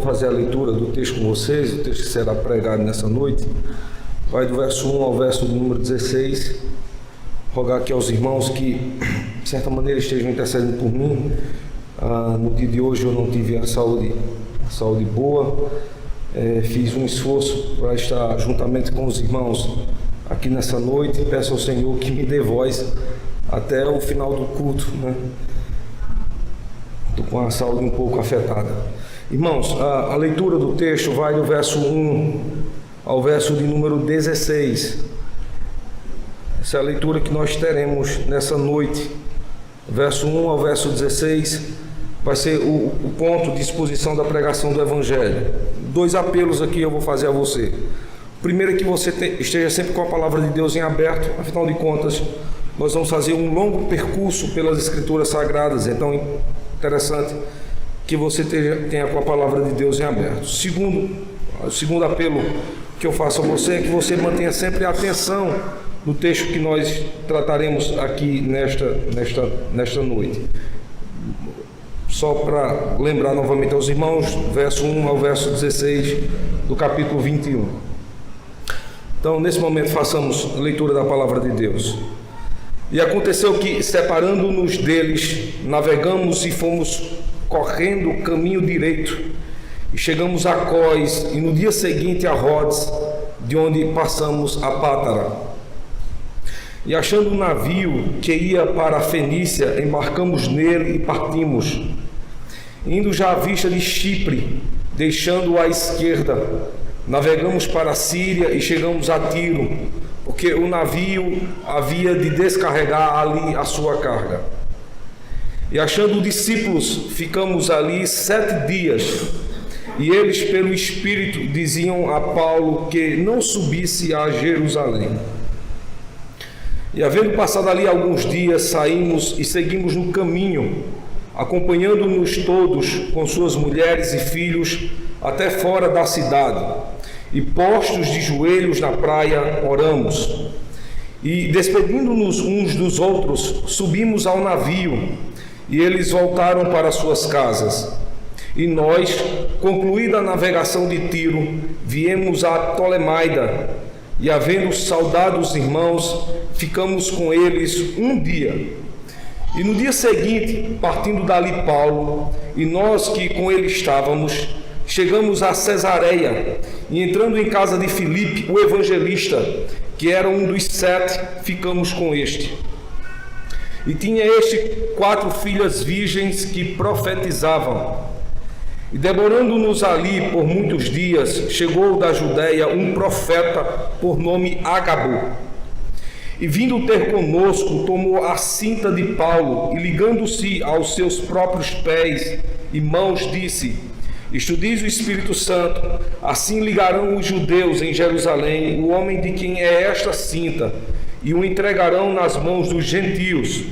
fazer a leitura do texto com vocês, o texto que será pregado nessa noite. Vai do verso 1 ao verso número 16. Rogar aqui aos irmãos que, de certa maneira, estejam intercedendo por mim. No dia de hoje eu não tive a saúde boa. Fiz um esforço para estar juntamente com os irmãos aqui nessa noite. Peço ao Senhor que me dê voz até o final do culto, né? Estou com a saúde um pouco afetada. Irmãos, a leitura do texto vai do verso 1 ao verso de número 16. Essa é a leitura que nós teremos nessa noite. Verso 1 ao verso 16 vai ser o ponto de exposição da pregação do Evangelho. 2 apelos aqui eu vou fazer a você. O primeiro é que você esteja sempre com a palavra de Deus em aberto. Afinal de contas, nós vamos fazer um longo percurso pelas Escrituras Sagradas. Então, interessante que você tenha com a palavra de Deus em aberto. O segundo apelo que eu faço a você é que você mantenha sempre a atenção no texto que nós trataremos aqui nesta noite. Só para lembrar novamente aos irmãos, verso 1 ao verso 16 do capítulo 21. Então, nesse momento, façamos a leitura da palavra de Deus. E aconteceu que, separando-nos deles, navegamos e fomos correndo o caminho direito, e chegamos a Cós, e no dia seguinte a Rodes, de onde passamos a Pátara. E achando um navio que ia para a Fenícia, embarcamos nele e partimos, indo já à vista de Chipre, deixando-o à esquerda, navegamos para a Síria e chegamos a Tiro, porque o navio havia de descarregar ali a sua carga. E achando discípulos, ficamos ali 7 dias, e eles pelo Espírito diziam a Paulo que não subisse a Jerusalém. E havendo passado ali alguns dias, saímos e seguimos no caminho, acompanhando-nos todos com suas mulheres e filhos até fora da cidade. E postos de joelhos na praia, oramos. E despedindo-nos uns dos outros, subimos ao navio, e eles voltaram para suas casas. E nós, concluída a navegação de Tiro, viemos a Ptolemaida, e havendo saudado os irmãos, ficamos com eles um dia. E no dia seguinte, partindo dali Paulo, e nós que com ele estávamos, chegamos a Cesareia, e entrando em casa de Filipe, o evangelista, que era um dos 7, ficamos com este. E tinha este 4 filhas virgens que profetizavam. E demorando-nos ali por muitos dias, chegou da Judeia um profeta por nome Ágabo. E vindo ter conosco, tomou a cinta de Paulo, e ligando-se aos seus próprios pés e mãos, disse: Isto diz o Espírito Santo, assim ligarão os judeus em Jerusalém o homem de quem é esta cinta, e o entregarão nas mãos dos gentios.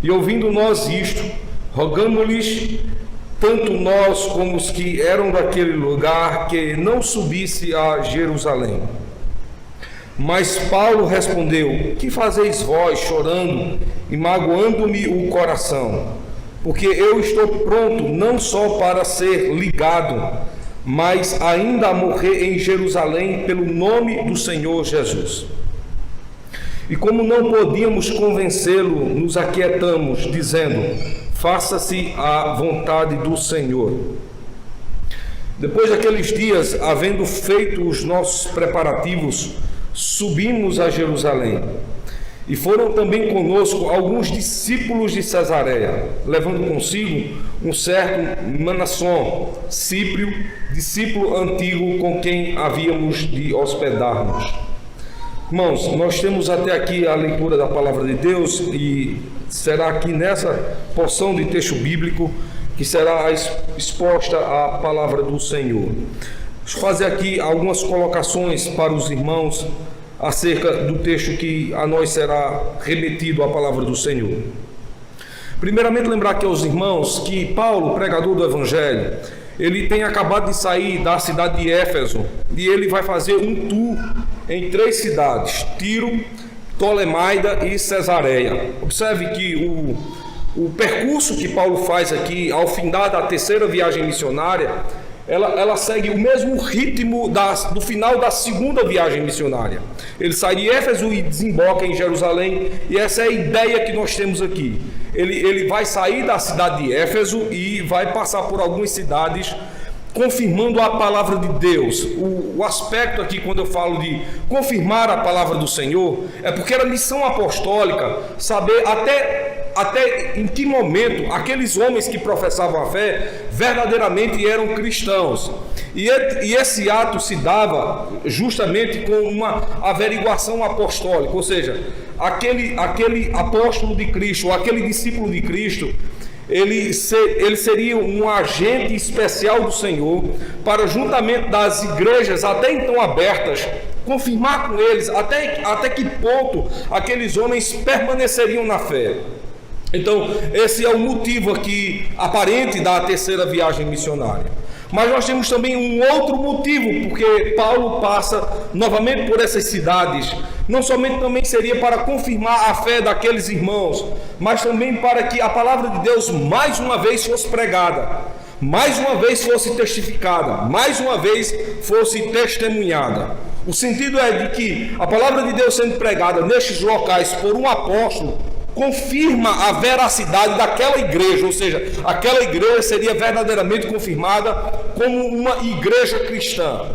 E ouvindo nós isto, rogamo-lhes, tanto nós como os que eram daquele lugar, que não subisse a Jerusalém. Mas Paulo respondeu: Que fazeis vós chorando e magoando-me o coração? Porque eu estou pronto não só para ser ligado, mas ainda a morrer em Jerusalém pelo nome do Senhor Jesus. E como não podíamos convencê-lo, nos aquietamos, dizendo: Faça-se a vontade do Senhor. Depois daqueles dias, havendo feito os nossos preparativos, subimos a Jerusalém. E foram também conosco alguns discípulos de Cesareia, levando consigo um certo Manasson, Cíprio, discípulo antigo com quem havíamos de hospedar-nos. Irmãos, nós temos até aqui a leitura da palavra de Deus, e será aqui nessa porção de texto bíblico que será exposta a palavra do Senhor. Deixa eu fazer aqui algumas colocações para os irmãos acerca do texto que a nós será remetido a palavra do Senhor. Primeiramente, lembrar aqui aos irmãos que Paulo, pregador do Evangelho, ele tem acabado de sair da cidade de Éfeso, e ele vai fazer um tour em 3 cidades: Tiro, Ptolemaida e Cesareia. Observe que o percurso que Paulo faz aqui, ao findar da 3ª viagem missionária, ela segue o mesmo ritmo do final da segunda viagem missionária. Ele sai de Éfeso e desemboca em Jerusalém, e essa é a ideia que nós temos aqui. Ele vai sair da cidade de Éfeso e vai passar por algumas cidades, confirmando a palavra de Deus. O aspecto aqui, quando eu falo de confirmar a palavra do Senhor, é porque era missão apostólica saber até em que momento aqueles homens que professavam a fé verdadeiramente eram cristãos. E esse ato se dava justamente com uma averiguação apostólica, ou seja, aquele apóstolo de Cristo, ou aquele discípulo de Cristo, ele seria um agente especial do Senhor para, juntamente das igrejas até então abertas, confirmar com eles até que ponto aqueles homens permaneceriam na fé. Então, esse é o motivo aqui aparente da terceira viagem missionária. Mas nós temos também um outro motivo, porque Paulo passa novamente por essas cidades. Não somente também seria para confirmar a fé daqueles irmãos, mas também para que a palavra de Deus mais uma vez fosse pregada, mais uma vez fosse testificada, mais uma vez fosse testemunhada. O sentido é de que a palavra de Deus sendo pregada nestes locais por um apóstolo confirma a veracidade daquela igreja, ou seja, aquela igreja seria verdadeiramente confirmada como uma igreja cristã.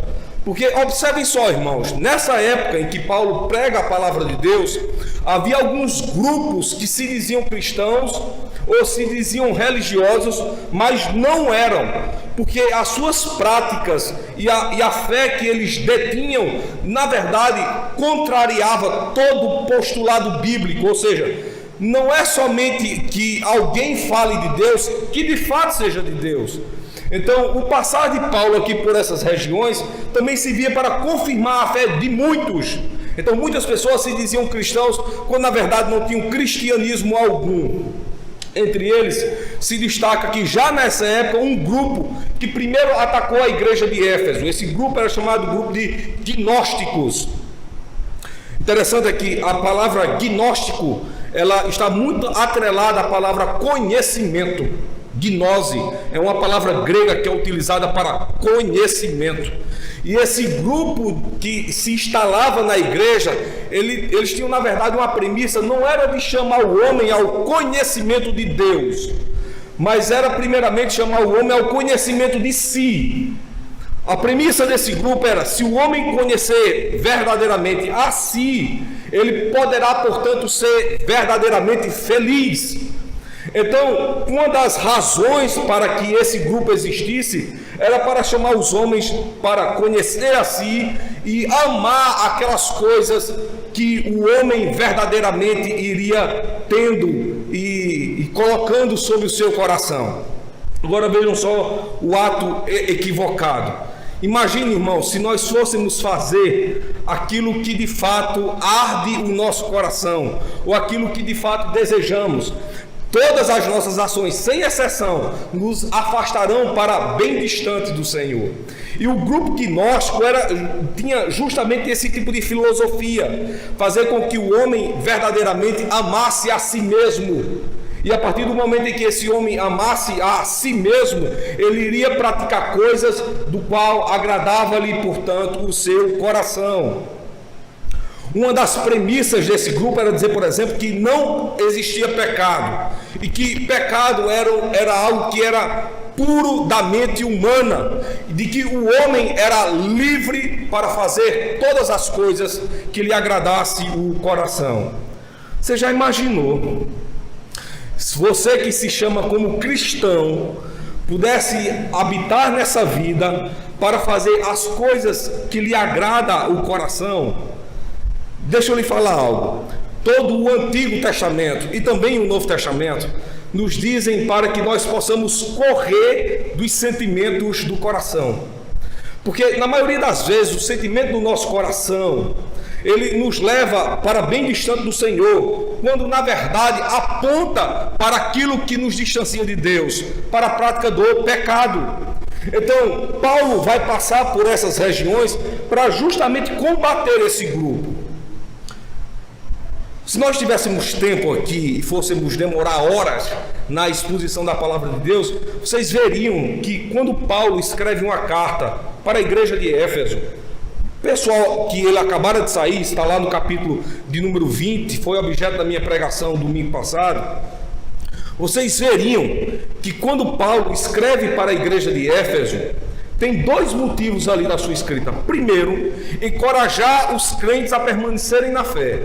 Porque observem só, irmãos, nessa época em que Paulo prega a palavra de Deus, havia alguns grupos que se diziam cristãos ou se diziam religiosos, mas não eram, porque as suas práticas e a fé que eles detinham, na verdade, contrariava todo o postulado bíblico, ou seja, não é somente que alguém fale de Deus, que de fato seja de Deus. Então, o passar de Paulo aqui por essas regiões também servia para confirmar a fé de muitos. Então, muitas pessoas se diziam cristãos, quando na verdade não tinham cristianismo algum. Entre eles, se destaca que já nessa época um grupo que primeiro atacou a igreja de Éfeso. Esse grupo era chamado grupo de gnósticos. Interessante é que a palavra gnóstico, ela está muito atrelada à palavra conhecimento. Gnose é uma palavra grega que é utilizada para conhecimento. E esse grupo que se instalava na igreja, eles tinham na verdade uma premissa, não era de chamar o homem ao conhecimento de Deus, mas era primeiramente chamar o homem ao conhecimento de si. A premissa desse grupo era: se o homem conhecer verdadeiramente a si, ele poderá, portanto, ser verdadeiramente feliz. Então, uma das razões para que esse grupo existisse era para chamar os homens para conhecer a si e amar aquelas coisas que o homem verdadeiramente iria tendo e colocando sobre o seu coração. Agora vejam só o ato equivocado. Imagine, irmão, se nós fôssemos fazer aquilo que de fato arde o nosso coração, ou aquilo que de fato desejamos. Todas as nossas ações, sem exceção, nos afastarão para bem distante do Senhor. E o grupo gnóstico tinha justamente esse tipo de filosofia, fazer com que o homem verdadeiramente amasse a si mesmo. E a partir do momento em que esse homem amasse a si mesmo, ele iria praticar coisas do qual agradava-lhe, portanto, o seu coração. Uma das premissas desse grupo era dizer, por exemplo, que não existia pecado, e que pecado era algo que era puro da mente humana, e de que o homem era livre para fazer todas as coisas que lhe agradasse o coração. Você já imaginou? Se você que se chama como cristão pudesse habitar nessa vida para fazer as coisas que lhe agrada o coração? Deixa eu lhe falar algo. Todo o Antigo Testamento e também o Novo Testamento nos dizem para que nós possamos correr dos sentimentos do coração. Porque na maioria das vezes o sentimento do nosso coração, ele nos leva para bem distante do Senhor, quando na verdade aponta para aquilo que nos distancia de Deus, para a prática do pecado. Então Paulo vai passar por essas regiões para justamente combater esse grupo. Se nós tivéssemos tempo aqui e fôssemos demorar horas na exposição da palavra de Deus, vocês veriam que quando Paulo escreve uma carta para a igreja de Éfeso, pessoal que ele acabara de sair, está lá no capítulo de número 20, foi objeto da minha pregação domingo passado, vocês veriam que quando Paulo escreve para a igreja de Éfeso, tem dois motivos ali da sua escrita. Primeiro, encorajar os crentes a permanecerem na fé.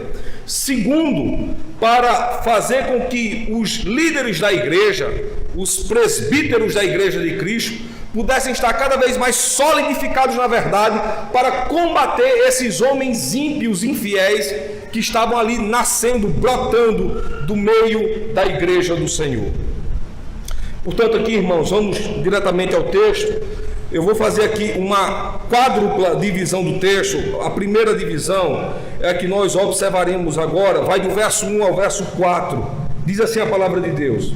Segundo, para fazer com que os líderes da igreja, os presbíteros da igreja de Cristo, pudessem estar cada vez mais solidificados na verdade, para combater esses homens ímpios, infiéis, que estavam ali nascendo, brotando do meio da igreja do Senhor. Portanto, aqui, irmãos, vamos diretamente ao texto. Eu vou fazer aqui uma quádrupla divisão do texto. A primeira divisão é a que nós observaremos agora, vai do verso 1 ao verso 4. Diz assim a palavra de Deus: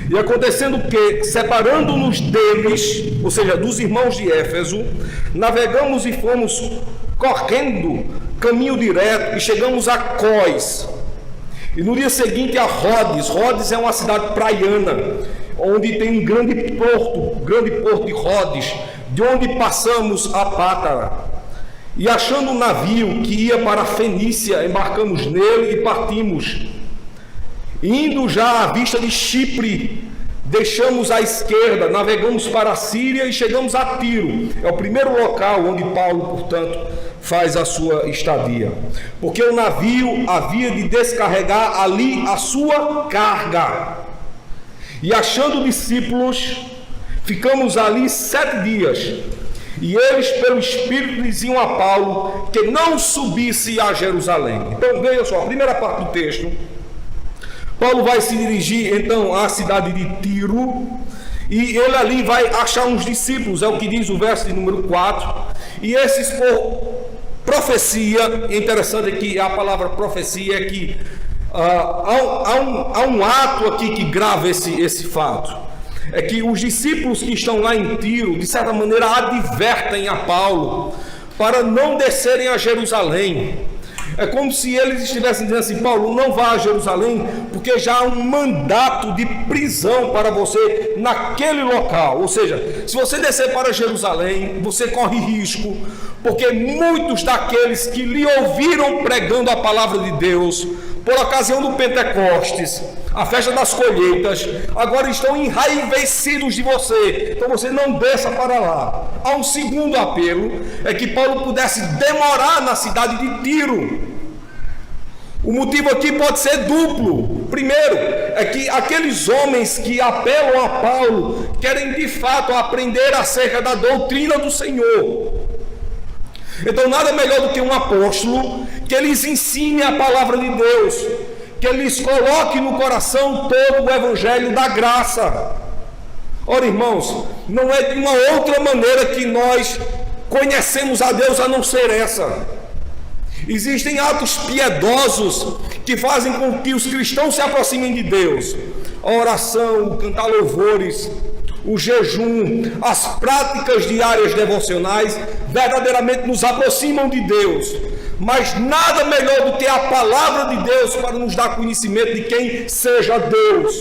E acontecendo que, separando-nos deles, ou seja, dos irmãos de Éfeso, navegamos e fomos correndo caminho direto e chegamos a Cós. E no dia seguinte a Rodes. Rodes é uma cidade praiana, onde tem um grande porto de Rodes, de onde passamos a Pátara. E achando um navio que ia para a Fenícia, embarcamos nele e partimos. Indo já à vista de Chipre, deixamos à esquerda, navegamos para a Síria e chegamos a Tiro. É o primeiro local onde Paulo, portanto, faz a sua estadia. Porque o navio havia de descarregar ali a sua carga. E achando discípulos, ficamos ali 7 dias. E eles, pelo Espírito, diziam a Paulo que não subisse a Jerusalém. Então, veja só, a primeira parte do texto. Paulo vai se dirigir, então, à cidade de Tiro. E ele ali vai achar uns discípulos, é o que diz o verso de número 4. E esses, por profecia, interessante aqui, a palavra profecia é que há um ato aqui que grava esse fato. É que os discípulos que estão lá em Tiro, de certa maneira, advertem a Paulo para não descerem a Jerusalém. É como se eles estivessem dizendo assim: Paulo, não vá a Jerusalém, porque já há um mandato de prisão para você naquele local. Ou seja, se você descer para Jerusalém, você corre risco, porque muitos daqueles que lhe ouviram pregando a palavra de Deus, por ocasião do Pentecostes, a festa das colheitas, agora estão enraivecidos de você. Então você não desça para lá. Há um segundo apelo, é que Paulo pudesse demorar na cidade de Tiro. O motivo aqui pode ser duplo. Primeiro, é que aqueles homens que apelam a Paulo querem de fato aprender acerca da doutrina do Senhor. Então nada melhor do que um apóstolo que lhes ensine a palavra de Deus, que lhes coloque no coração todo o evangelho da graça. Ora, irmãos, não é de uma outra maneira que nós conhecemos a Deus a não ser essa. Existem atos piedosos que fazem com que os cristãos se aproximem de Deus: a oração, o cantar louvores, o jejum, as práticas diárias devocionais verdadeiramente nos aproximam de Deus. Mas nada melhor do que a palavra de Deus para nos dar conhecimento de quem seja Deus.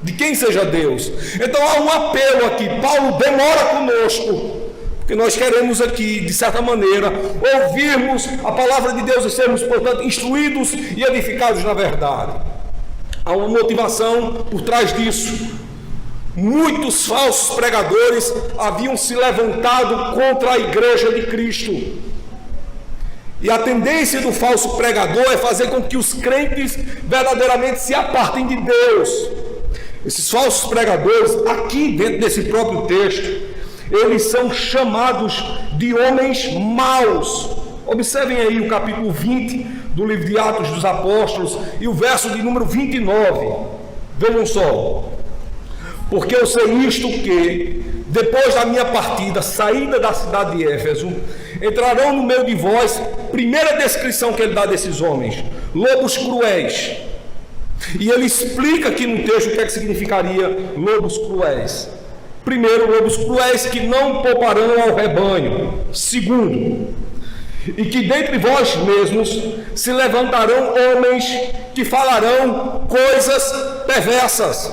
De quem seja Deus. Então há um apelo aqui. Paulo demora conosco, porque nós queremos aqui, de certa maneira, ouvirmos a palavra de Deus e sermos, portanto, instruídos e edificados na verdade. Há uma motivação por trás disso. Muitos falsos pregadores haviam se levantado contra a igreja de Cristo. E a tendência do falso pregador é fazer com que os crentes verdadeiramente se apartem de Deus. Esses falsos pregadores, aqui dentro desse próprio texto, eles são chamados de homens maus. Observem aí o capítulo 20 do livro de Atos dos Apóstolos e o verso de número 29. Vejam só: porque eu sei isto, que depois da minha partida, saída da cidade de Éfeso, entrarão no meio de vós. Primeira descrição que ele dá desses homens: lobos cruéis. E ele explica aqui no texto o que é que significaria lobos cruéis. Primeiro, lobos cruéis que não pouparão ao rebanho. Segundo, e que dentre vós mesmos se levantarão homens que falarão coisas perversas.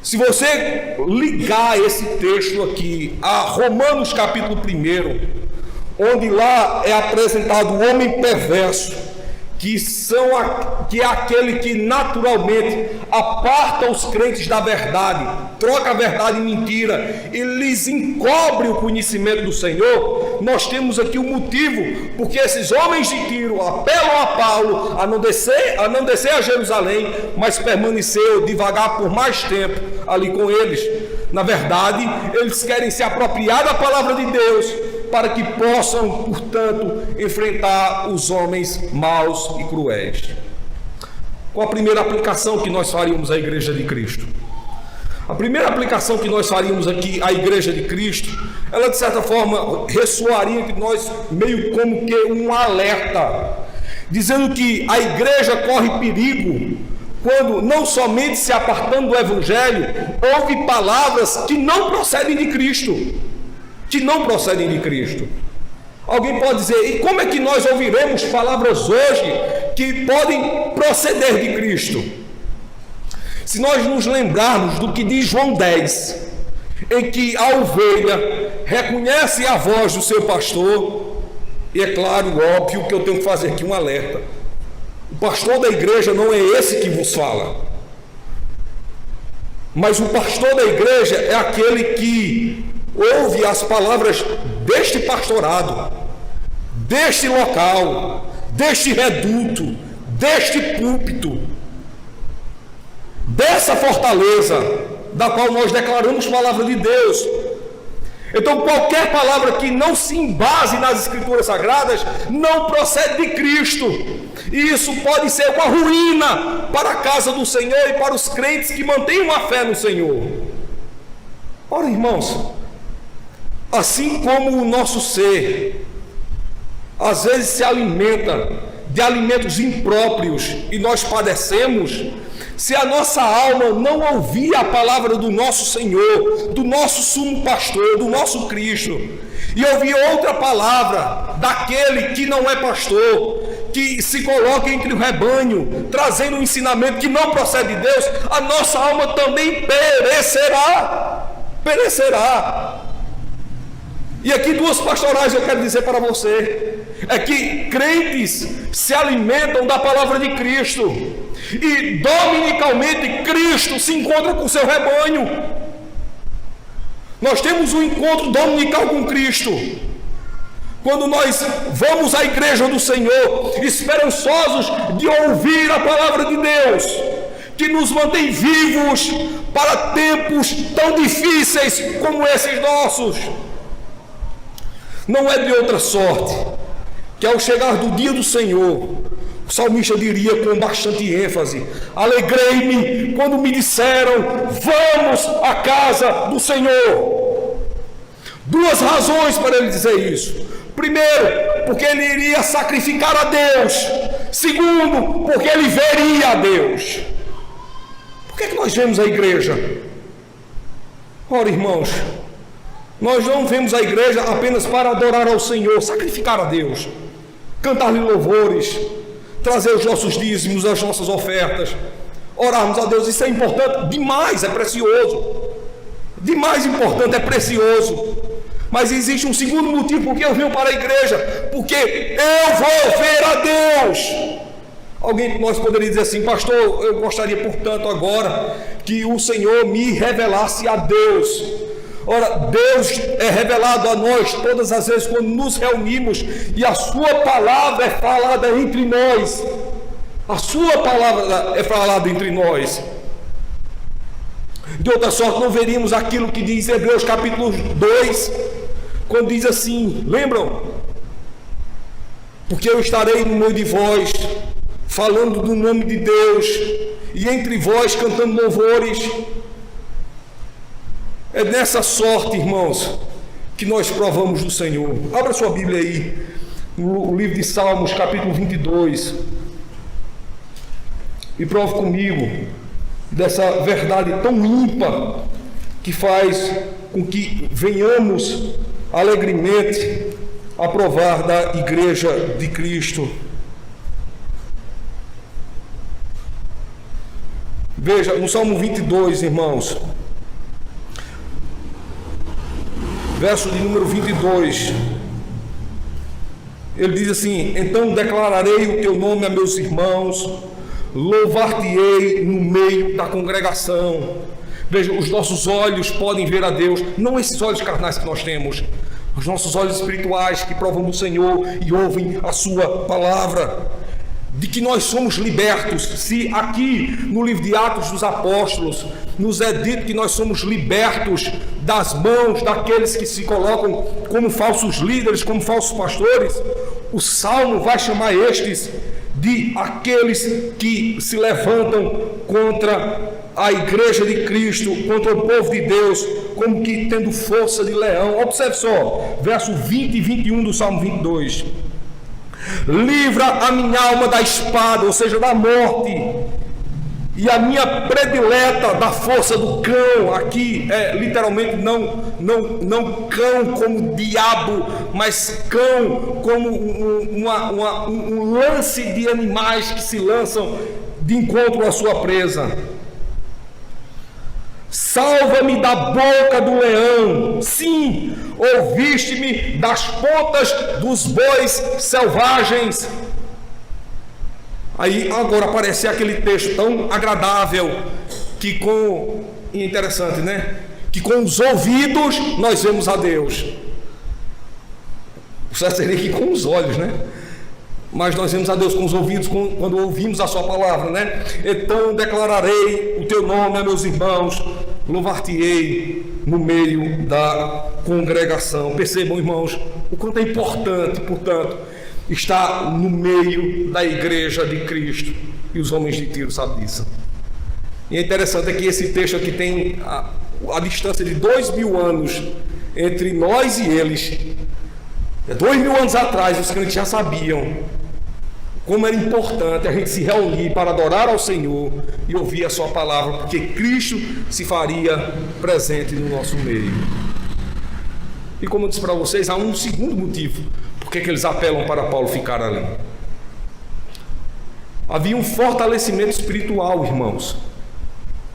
Se você ligar esse texto aqui a Romanos capítulo 1, onde lá é apresentado o homem perverso, que é aquele que naturalmente aparta os crentes da verdade, troca a verdade em mentira e lhes encobre o conhecimento do Senhor, nós temos aqui o motivo porque esses homens de Tiro apelam a Paulo a não descer a Jerusalém, mas permaneceu devagar por mais tempo ali com eles. Na verdade, eles querem se apropriar da palavra de Deus para que possam, portanto, enfrentar os homens maus e cruéis. Qual a primeira aplicação que nós faríamos à Igreja de Cristo? A primeira aplicação que nós faríamos aqui à Igreja de Cristo, ela de certa forma ressoaria entre nós meio como que um alerta, dizendo que a Igreja corre perigo quando, não somente se apartando do Evangelho, ouve palavras que não procedem de Cristo. Alguém pode dizer, e como é que nós ouviremos palavras hoje que podem proceder de Cristo? Se nós nos lembrarmos do que diz João 10, em que a ovelha reconhece a voz do seu pastor, e é claro, óbvio, que eu tenho que fazer aqui um alerta. O pastor da igreja não é esse que vos fala, mas o pastor da igreja é aquele que ouve as palavras deste pastorado, deste local, deste reduto, deste púlpito, dessa fortaleza da qual nós declaramos palavra de Deus. Então qualquer palavra que não se embase nas Escrituras Sagradas não procede de Cristo, e isso pode ser uma ruína para a casa do Senhor e para os crentes que mantêm a fé no Senhor. Ora, irmãos, assim como o nosso ser às vezes se alimenta de alimentos impróprios e nós padecemos, se a nossa alma não ouvir a palavra do nosso Senhor, do nosso sumo pastor, do nosso Cristo, e ouvir outra palavra daquele que não é pastor, que se coloca entre o rebanho, trazendo um ensinamento que não procede de Deus, a nossa alma também perecerá. E aqui duas pastorais eu quero dizer para você, é que crentes se alimentam da palavra de Cristo, e dominicalmente Cristo se encontra com o seu rebanho. Nós temos um encontro dominical com Cristo, quando nós vamos à igreja do Senhor, esperançosos de ouvir a palavra de Deus, que nos mantém vivos para tempos tão difíceis como esses nossos. Não é de outra sorte que ao chegar do dia do Senhor, o salmista diria com bastante ênfase: alegrei-me quando me disseram, vamos à casa do Senhor. Duas razões para ele dizer isso: primeiro, porque ele iria sacrificar a Deus; segundo, porque ele veria a Deus. Por que nós vemos a igreja? Ora, irmãos, nós não vemos a igreja apenas para adorar ao Senhor, sacrificar a Deus, cantar-lhe louvores, trazer os nossos dízimos, as nossas ofertas, orarmos a Deus. Isso é importante demais, é precioso, demais importante, é precioso. Mas existe um segundo motivo porque eu venho para a igreja: porque eu vou ver a Deus. Alguém de nós poderia dizer assim: pastor, eu gostaria, portanto, agora que o Senhor me revelasse a Deus. Ora, Deus é revelado a nós todas as vezes quando nos reunimos e a sua palavra é falada entre nós. A sua palavra é falada entre nós. De outra sorte, não veríamos aquilo que diz Hebreus capítulo 2, quando diz assim, lembram? Porque eu estarei no meio de vós, falando do nome de Deus, e entre vós cantando louvores. É nessa sorte, irmãos, que nós provamos do Senhor. Abra sua Bíblia aí, no livro de Salmos, capítulo 22, e prove comigo dessa verdade tão ímpar que faz com que venhamos alegremente a provar da igreja de Cristo. Veja, no Salmo 22, irmãos, verso de número 22, ele diz assim: então declararei o teu nome a meus irmãos, louvar-te-ei no meio da congregação. Veja, os nossos olhos podem ver a Deus, não esses olhos carnais que nós temos, os nossos olhos espirituais que provam do Senhor e ouvem a sua palavra, de que nós somos libertos. Se aqui no livro de Atos dos Apóstolos nos é dito que nós somos libertos das mãos daqueles que se colocam como falsos líderes, como falsos pastores, o Salmo vai chamar estes de aqueles que se levantam contra a igreja de Cristo, contra o povo de Deus, como que tendo força de leão. Observe só, verso 20 e 21 do Salmo 22. Livra a minha alma da espada, ou seja, da morte, e a minha predileta da força do cão. Aqui é literalmente não cão como diabo, mas cão como um lance de animais que se lançam de encontro à sua presa. Salva-me da boca do leão, sim, ouviste-me das pontas dos bois selvagens. Aí agora aparece aquele texto tão agradável, interessante, né? Que com os ouvidos nós vemos a Deus. Você seria que com os olhos, né? Mas nós vemos a Deus com os ouvidos quando ouvimos a sua palavra, né? Então declararei o teu nome a meus irmãos, louvar-te-ei no meio da congregação. Percebam, irmãos, o quanto é importante, portanto, estar no meio da igreja de Cristo. E os homens de Tiro sabem disso. E é interessante que esse texto aqui tem a distância de 2000 anos entre nós e eles. 2000 anos atrás os crentes já sabiam como era importante a gente se reunir para adorar ao Senhor e ouvir a sua palavra, porque Cristo se faria presente no nosso meio. E como eu disse para vocês, há um segundo motivo por que eles apelam para Paulo ficar ali. Havia um fortalecimento espiritual, irmãos.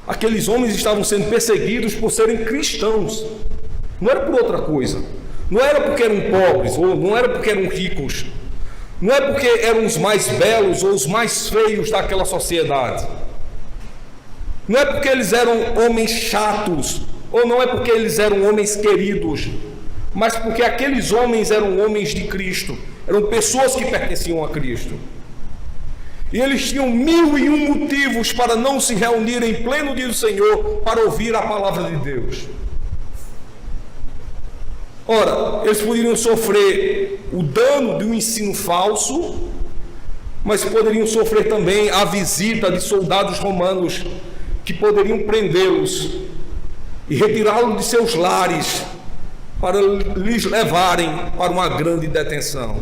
Aqueles homens estavam sendo perseguidos por serem cristãos, não era por outra coisa. Não era porque eram pobres, ou não era porque eram ricos, não é porque eram os mais belos ou os mais feios daquela sociedade, não é porque eles eram homens chatos, ou não é porque eles eram homens queridos, mas porque aqueles homens eram homens de Cristo, eram pessoas que pertenciam a Cristo. E eles tinham 1001 motivos para não se reunirem em pleno dia do Senhor para ouvir a palavra de Deus. Ora, eles poderiam sofrer o dano de um ensino falso, mas poderiam sofrer também a visita de soldados romanos que poderiam prendê-los e retirá-los de seus lares para lhes levarem para uma grande detenção.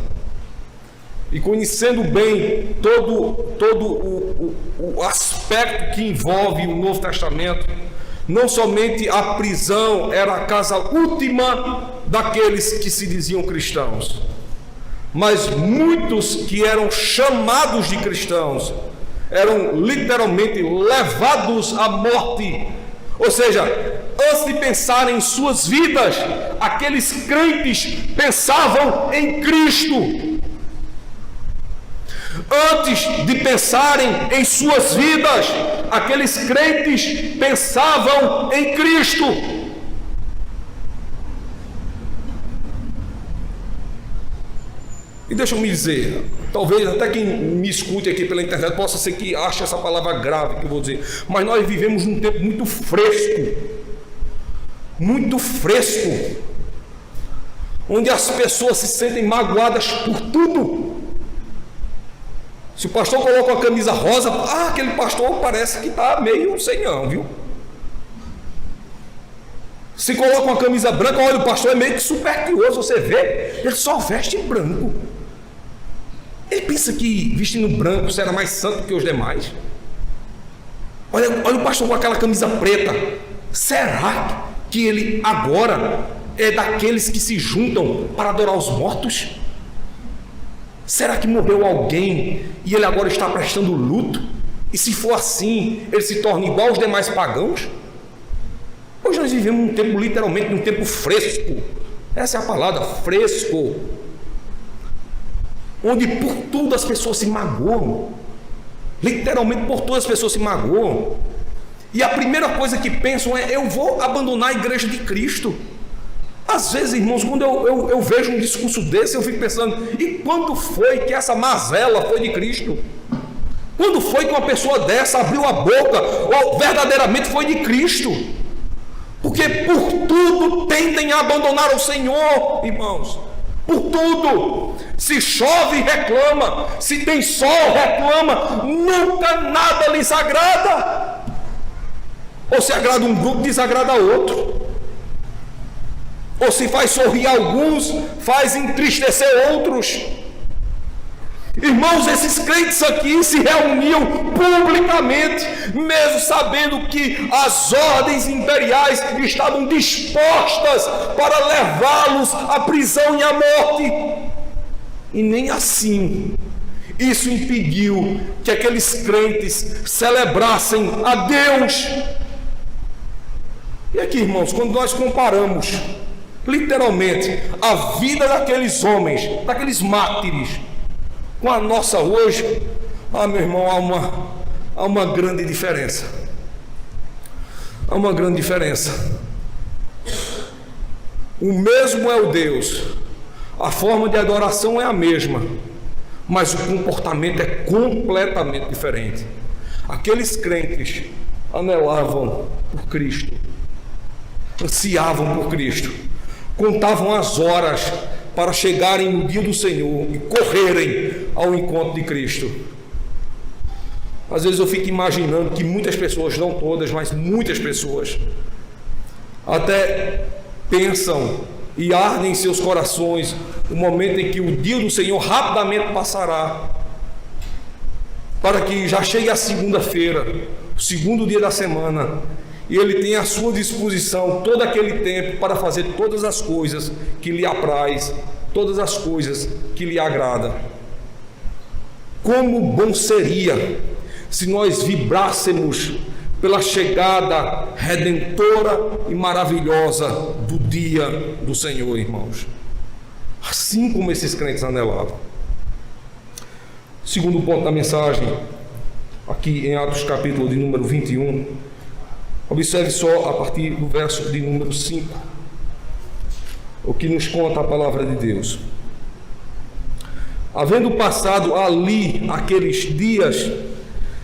E conhecendo bem todo o aspecto que envolve o Novo Testamento, não somente a prisão era a casa última daqueles que se diziam cristãos, mas muitos que eram chamados de cristãos eram literalmente levados à morte. Ou seja, antes de pensarem em suas vidas, aqueles crentes pensavam em Cristo. Antes de pensarem em suas vidas, aqueles crentes pensavam em Cristo. E deixa eu me dizer, talvez até quem me escute aqui pela internet possa ser que ache essa palavra grave que eu vou dizer, mas nós vivemos num tempo muito fresco, onde as pessoas se sentem magoadas por tudo. Se o pastor coloca uma camisa rosa, aquele pastor parece que está meio senhão, viu? Se coloca uma camisa branca, olha, o pastor é meio que supersticioso, você vê, ele só veste branco. Ele pensa que vestindo branco será mais santo que os demais. Olha o pastor com aquela camisa preta. Será que ele agora é daqueles que se juntam para adorar os mortos? Será que morreu alguém e ele agora está prestando luto? E se for assim, ele se torna igual aos demais pagãos? Hoje nós vivemos num tempo, literalmente, num tempo fresco. Essa é a palavra, fresco. Onde por tudo as pessoas se magoam. Literalmente por tudo as pessoas se magoam. E a primeira coisa que pensam é: eu vou abandonar a igreja de Cristo. Às vezes, irmãos, quando eu vejo um discurso desse, eu fico pensando: e quando foi que essa mazela foi de Cristo? Quando foi que uma pessoa dessa abriu a boca ou verdadeiramente foi de Cristo? Porque por tudo tendem a abandonar o Senhor, irmãos. Por tudo. Se chove, reclama. Se tem sol, reclama. Nunca nada lhes agrada. Ou se agrada um grupo, desagrada outro. Ou se faz sorrir alguns, faz entristecer outros. Irmãos, esses crentes aqui se reuniam publicamente, mesmo sabendo que as ordens imperiais estavam dispostas para levá-los à prisão e à morte. E nem assim isso impediu que aqueles crentes celebrassem a Deus. E aqui, irmãos, quando nós comparamos literalmente a vida daqueles homens, daqueles mártires, com a nossa hoje, meu irmão, há uma grande diferença. Há uma grande diferença. O mesmo é o Deus, a forma de adoração é a mesma, mas o comportamento é completamente diferente. Aqueles crentes anelavam por Cristo, ansiavam por Cristo, contavam as horas para chegarem no dia do Senhor e correrem ao encontro de Cristo. Às vezes eu fico imaginando que muitas pessoas, não todas, mas muitas pessoas, até pensam e ardem em seus corações o momento em que o dia do Senhor rapidamente passará, para que já chegue a segunda-feira, o segundo dia da semana, e ele tem à sua disposição todo aquele tempo para fazer todas as coisas que lhe apraz, todas as coisas que lhe agrada. Como bom seria se nós vibrássemos pela chegada redentora e maravilhosa do dia do Senhor, irmãos. Assim como esses crentes anelavam. Segundo ponto da mensagem, aqui em Atos capítulo de número 21, observe só a partir do verso de número 5, o que nos conta a palavra de Deus. Havendo passado ali aqueles dias,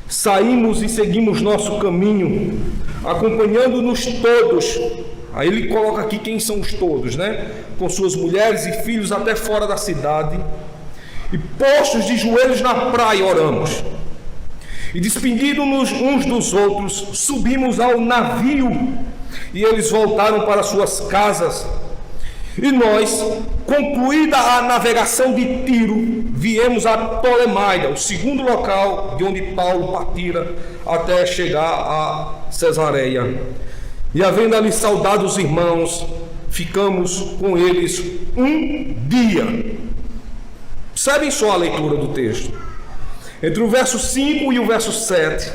saímos e seguimos nosso caminho, acompanhando-nos todos. Aí ele coloca aqui quem são os todos, né? Com suas mulheres e filhos até fora da cidade, e postos de joelhos na praia oramos. E despedindo-nos uns dos outros, subimos ao navio, e eles voltaram para suas casas. E nós, concluída a navegação de Tiro, viemos a Ptolemaida, o segundo local de onde Paulo partira até chegar a Cesareia. E havendo ali saudado os irmãos, ficamos com eles um dia. Observem só a leitura do texto. Entre o verso 5 e o verso 7,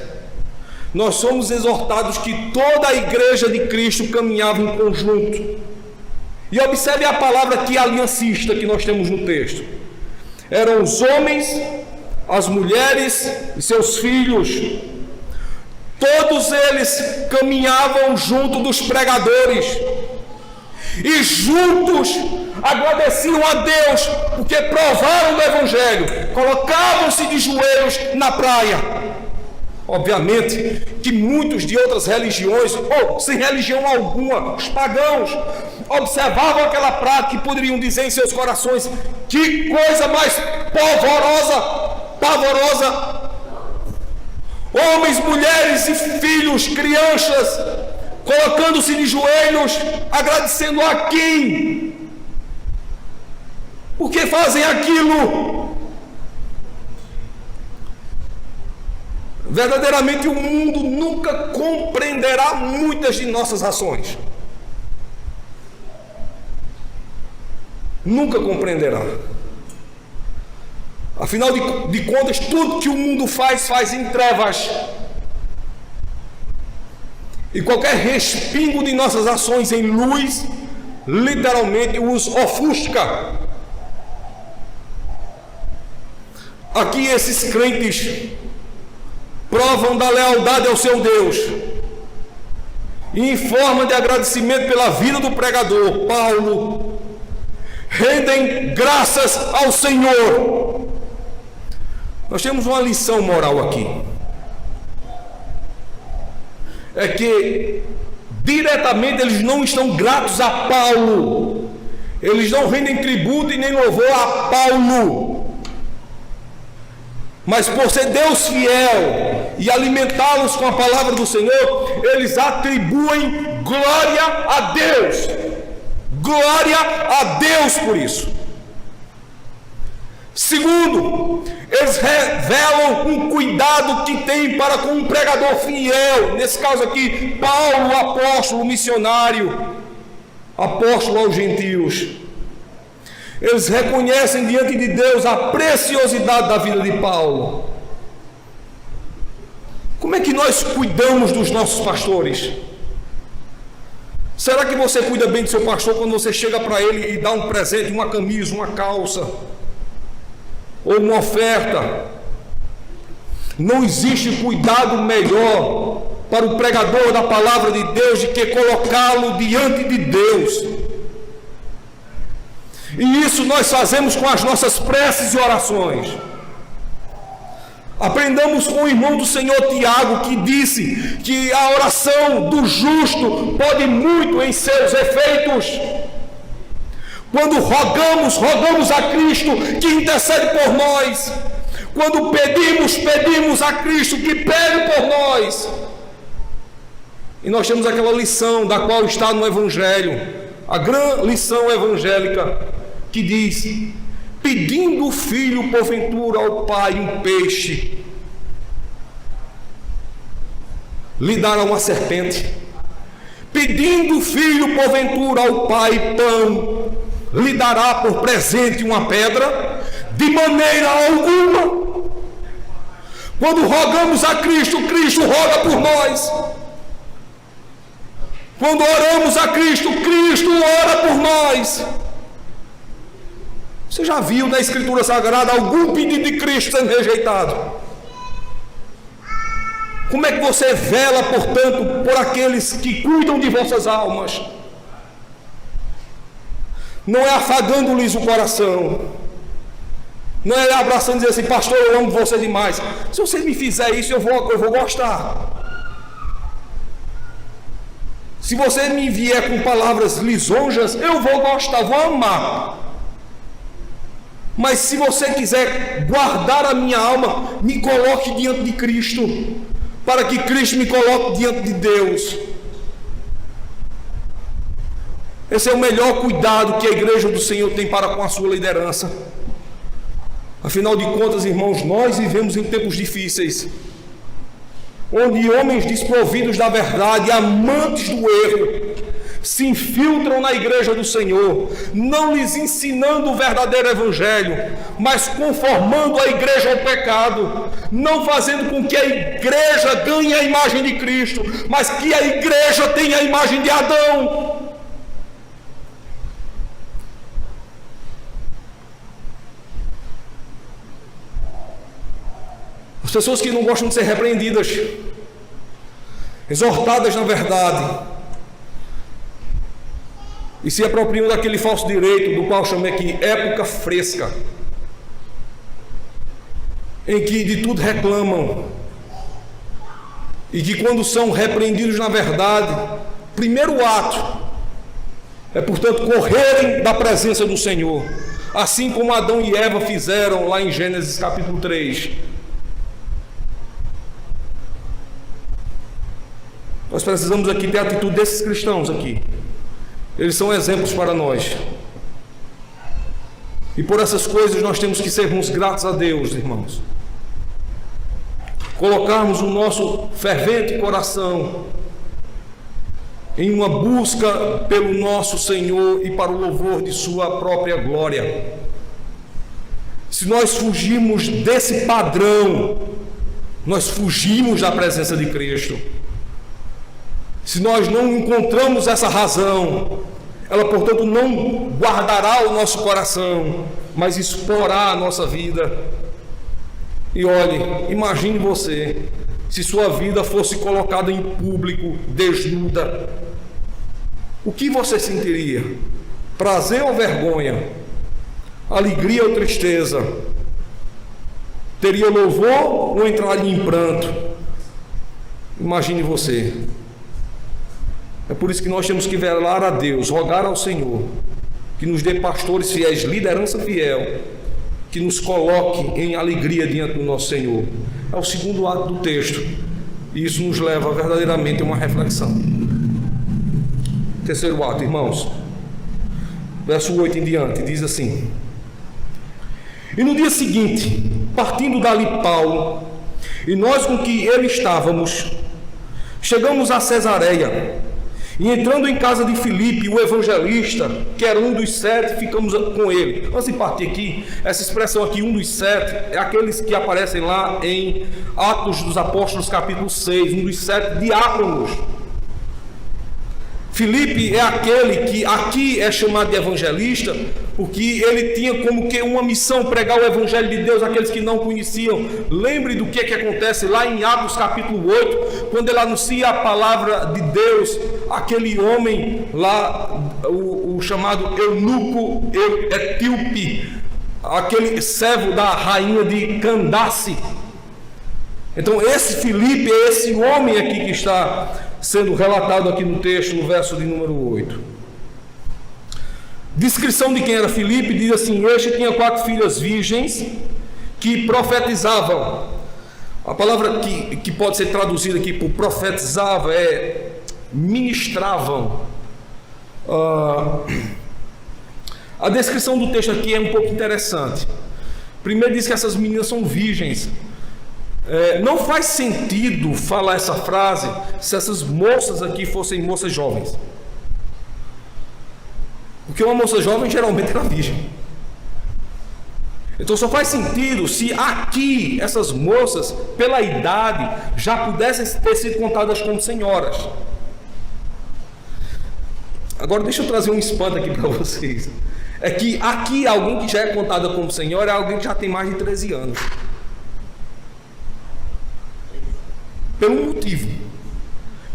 nós somos exortados que toda a igreja de Cristo caminhava em conjunto. E observe a palavra aqui aliancista que nós temos no texto. Eram os homens, as mulheres e seus filhos. Todos eles caminhavam junto dos pregadores. E juntos agradeciam a Deus, porque provaram do Evangelho, colocavam-se de joelhos na praia. Obviamente que muitos de outras religiões, ou sem religião alguma, os pagãos, observavam aquela prática e poderiam dizer em seus corações: que coisa mais pavorosa! Homens, mulheres e filhos, crianças, colocando-se de joelhos, agradecendo a quem? Por que fazem aquilo? Verdadeiramente o mundo nunca compreenderá muitas de nossas ações. Nunca compreenderá. Afinal de contas, tudo que o mundo faz em trevas. E qualquer respingo de nossas ações em luz, literalmente os ofusca. Aqui esses crentes provam da lealdade ao seu Deus. E em forma de agradecimento pela vida do pregador, Paulo, rendem graças ao Senhor. Nós temos uma lição moral aqui. É que diretamente eles não estão gratos a Paulo. Eles não rendem tributo e nem louvor a Paulo. Mas por ser Deus fiel e alimentá-los com a palavra do Senhor, eles atribuem glória a Deus. Glória a Deus por isso. Segundo, eles revelam um cuidado que tem para com um pregador fiel. Nesse caso aqui, Paulo, apóstolo, missionário, apóstolo aos gentios. Eles reconhecem diante de Deus a preciosidade da vida de Paulo. Como é que nós cuidamos dos nossos pastores? Será que você cuida bem do seu pastor quando você chega para ele e dá um presente, uma camisa, uma calça, ou uma oferta? Não existe cuidado melhor para o pregador da palavra de Deus do que colocá-lo diante de Deus. E isso nós fazemos com as nossas preces e orações. Aprendamos com o irmão do Senhor Tiago, que disse que a oração do justo pode muito em seus efeitos. Quando rogamos a Cristo que intercede por nós. Quando pedimos a Cristo que pede por nós. E nós temos aquela lição da qual está no Evangelho, a grande lição evangélica, que diz: pedindo o filho porventura ao pai um peixe, lhe dará uma serpente. Pedindo o filho porventura ao pai pão, lhe dará por presente uma pedra? De maneira alguma. Quando rogamos a Cristo, Cristo roga por nós. Quando oramos a Cristo, Cristo ora por nós. Você já viu na Escritura Sagrada algum pedido de Cristo sendo rejeitado? Como é que você vela, portanto, por aqueles que cuidam de vossas almas? Não é afagando-lhes o coração, não é abraçando e dizer assim: pastor, eu amo você demais. Se você me fizer isso, eu vou gostar. Se você me vier com palavras lisonjas, eu vou gostar, vou amar. Mas se você quiser guardar a minha alma, me coloque diante de Cristo, para que Cristo me coloque diante de Deus. Esse é o melhor cuidado que a igreja do Senhor tem para com a sua liderança. Afinal de contas, irmãos, nós vivemos em tempos difíceis, onde homens desprovidos da verdade, amantes do erro, se infiltram na igreja do Senhor, não lhes ensinando o verdadeiro evangelho, mas conformando a igreja ao pecado, não fazendo com que a igreja ganhe a imagem de Cristo, mas que a igreja tenha a imagem de Adão. As pessoas que não gostam de ser repreendidas, exortadas na verdade, e se apropriam daquele falso direito do qual chamei aqui época fresca, em que de tudo reclamam, e que quando são repreendidos na verdade, primeiro ato é, portanto, correrem da presença do Senhor, assim como Adão e Eva fizeram lá em Gênesis capítulo 3. Nós precisamos aqui ter a atitude desses cristãos aqui. Eles são exemplos para nós. E por essas coisas nós temos que sermos gratos a Deus, irmãos. Colocarmos o nosso fervente coração em uma busca pelo nosso Senhor e para o louvor de sua própria glória. se nós fugirmos desse padrão, nós fugimos da presença de Cristo. Se nós não encontramos essa razão, ela, portanto, não guardará o nosso coração, mas exporá a nossa vida. E olhe, imagine você, se sua vida fosse colocada em público, desnuda, o que você sentiria? Prazer ou vergonha? Alegria ou tristeza? Teria louvor ou entraria em pranto? Imagine você. É por isso que nós temos que velar a Deus, rogar ao Senhor, que nos dê pastores fiéis, liderança fiel, que nos coloque em alegria diante do nosso Senhor. É o segundo ato do texto, e isso nos leva verdadeiramente a uma reflexão. Terceiro ato, irmãos, verso 8 em diante, diz assim: e no dia seguinte, partindo dali Paulo, e nós com que ele estávamos, chegamos a Cesareia, e entrando em casa de Filipe, o evangelista, que era um dos 7, ficamos com ele. Antes de partir aqui, essa expressão aqui, um dos 7, é aqueles que aparecem lá em Atos dos Apóstolos, capítulo 6, um dos 7 diáconos. Filipe é aquele que aqui é chamado de evangelista, porque ele tinha como que uma missão, pregar o evangelho de Deus àqueles que não conheciam. Lembre do que acontece lá em Atos capítulo 8, quando ele anuncia a palavra de Deus, aquele homem lá, o chamado eunuco etíope, aquele servo da rainha de Candace. Então esse Filipe é esse homem aqui que está sendo relatado aqui no texto, no verso de número 8. Descrição de quem era Filipe, diz assim: este tinha 4 filhas virgens que profetizavam. A palavra que pode ser traduzida aqui por profetizava é ministravam. A descrição do texto aqui é um pouco interessante. Primeiro diz que essas meninas são virgens. Não faz sentido falar essa frase se essas moças aqui fossem moças jovens, porque uma moça jovem geralmente era virgem. Então só faz sentido se aqui essas moças, pela idade, já pudessem ter sido contadas como senhoras. Agora deixa eu trazer um espanto aqui para vocês. É que aqui alguém que já é contada como senhora é alguém que já tem mais de 13 anos. Pelo motivo,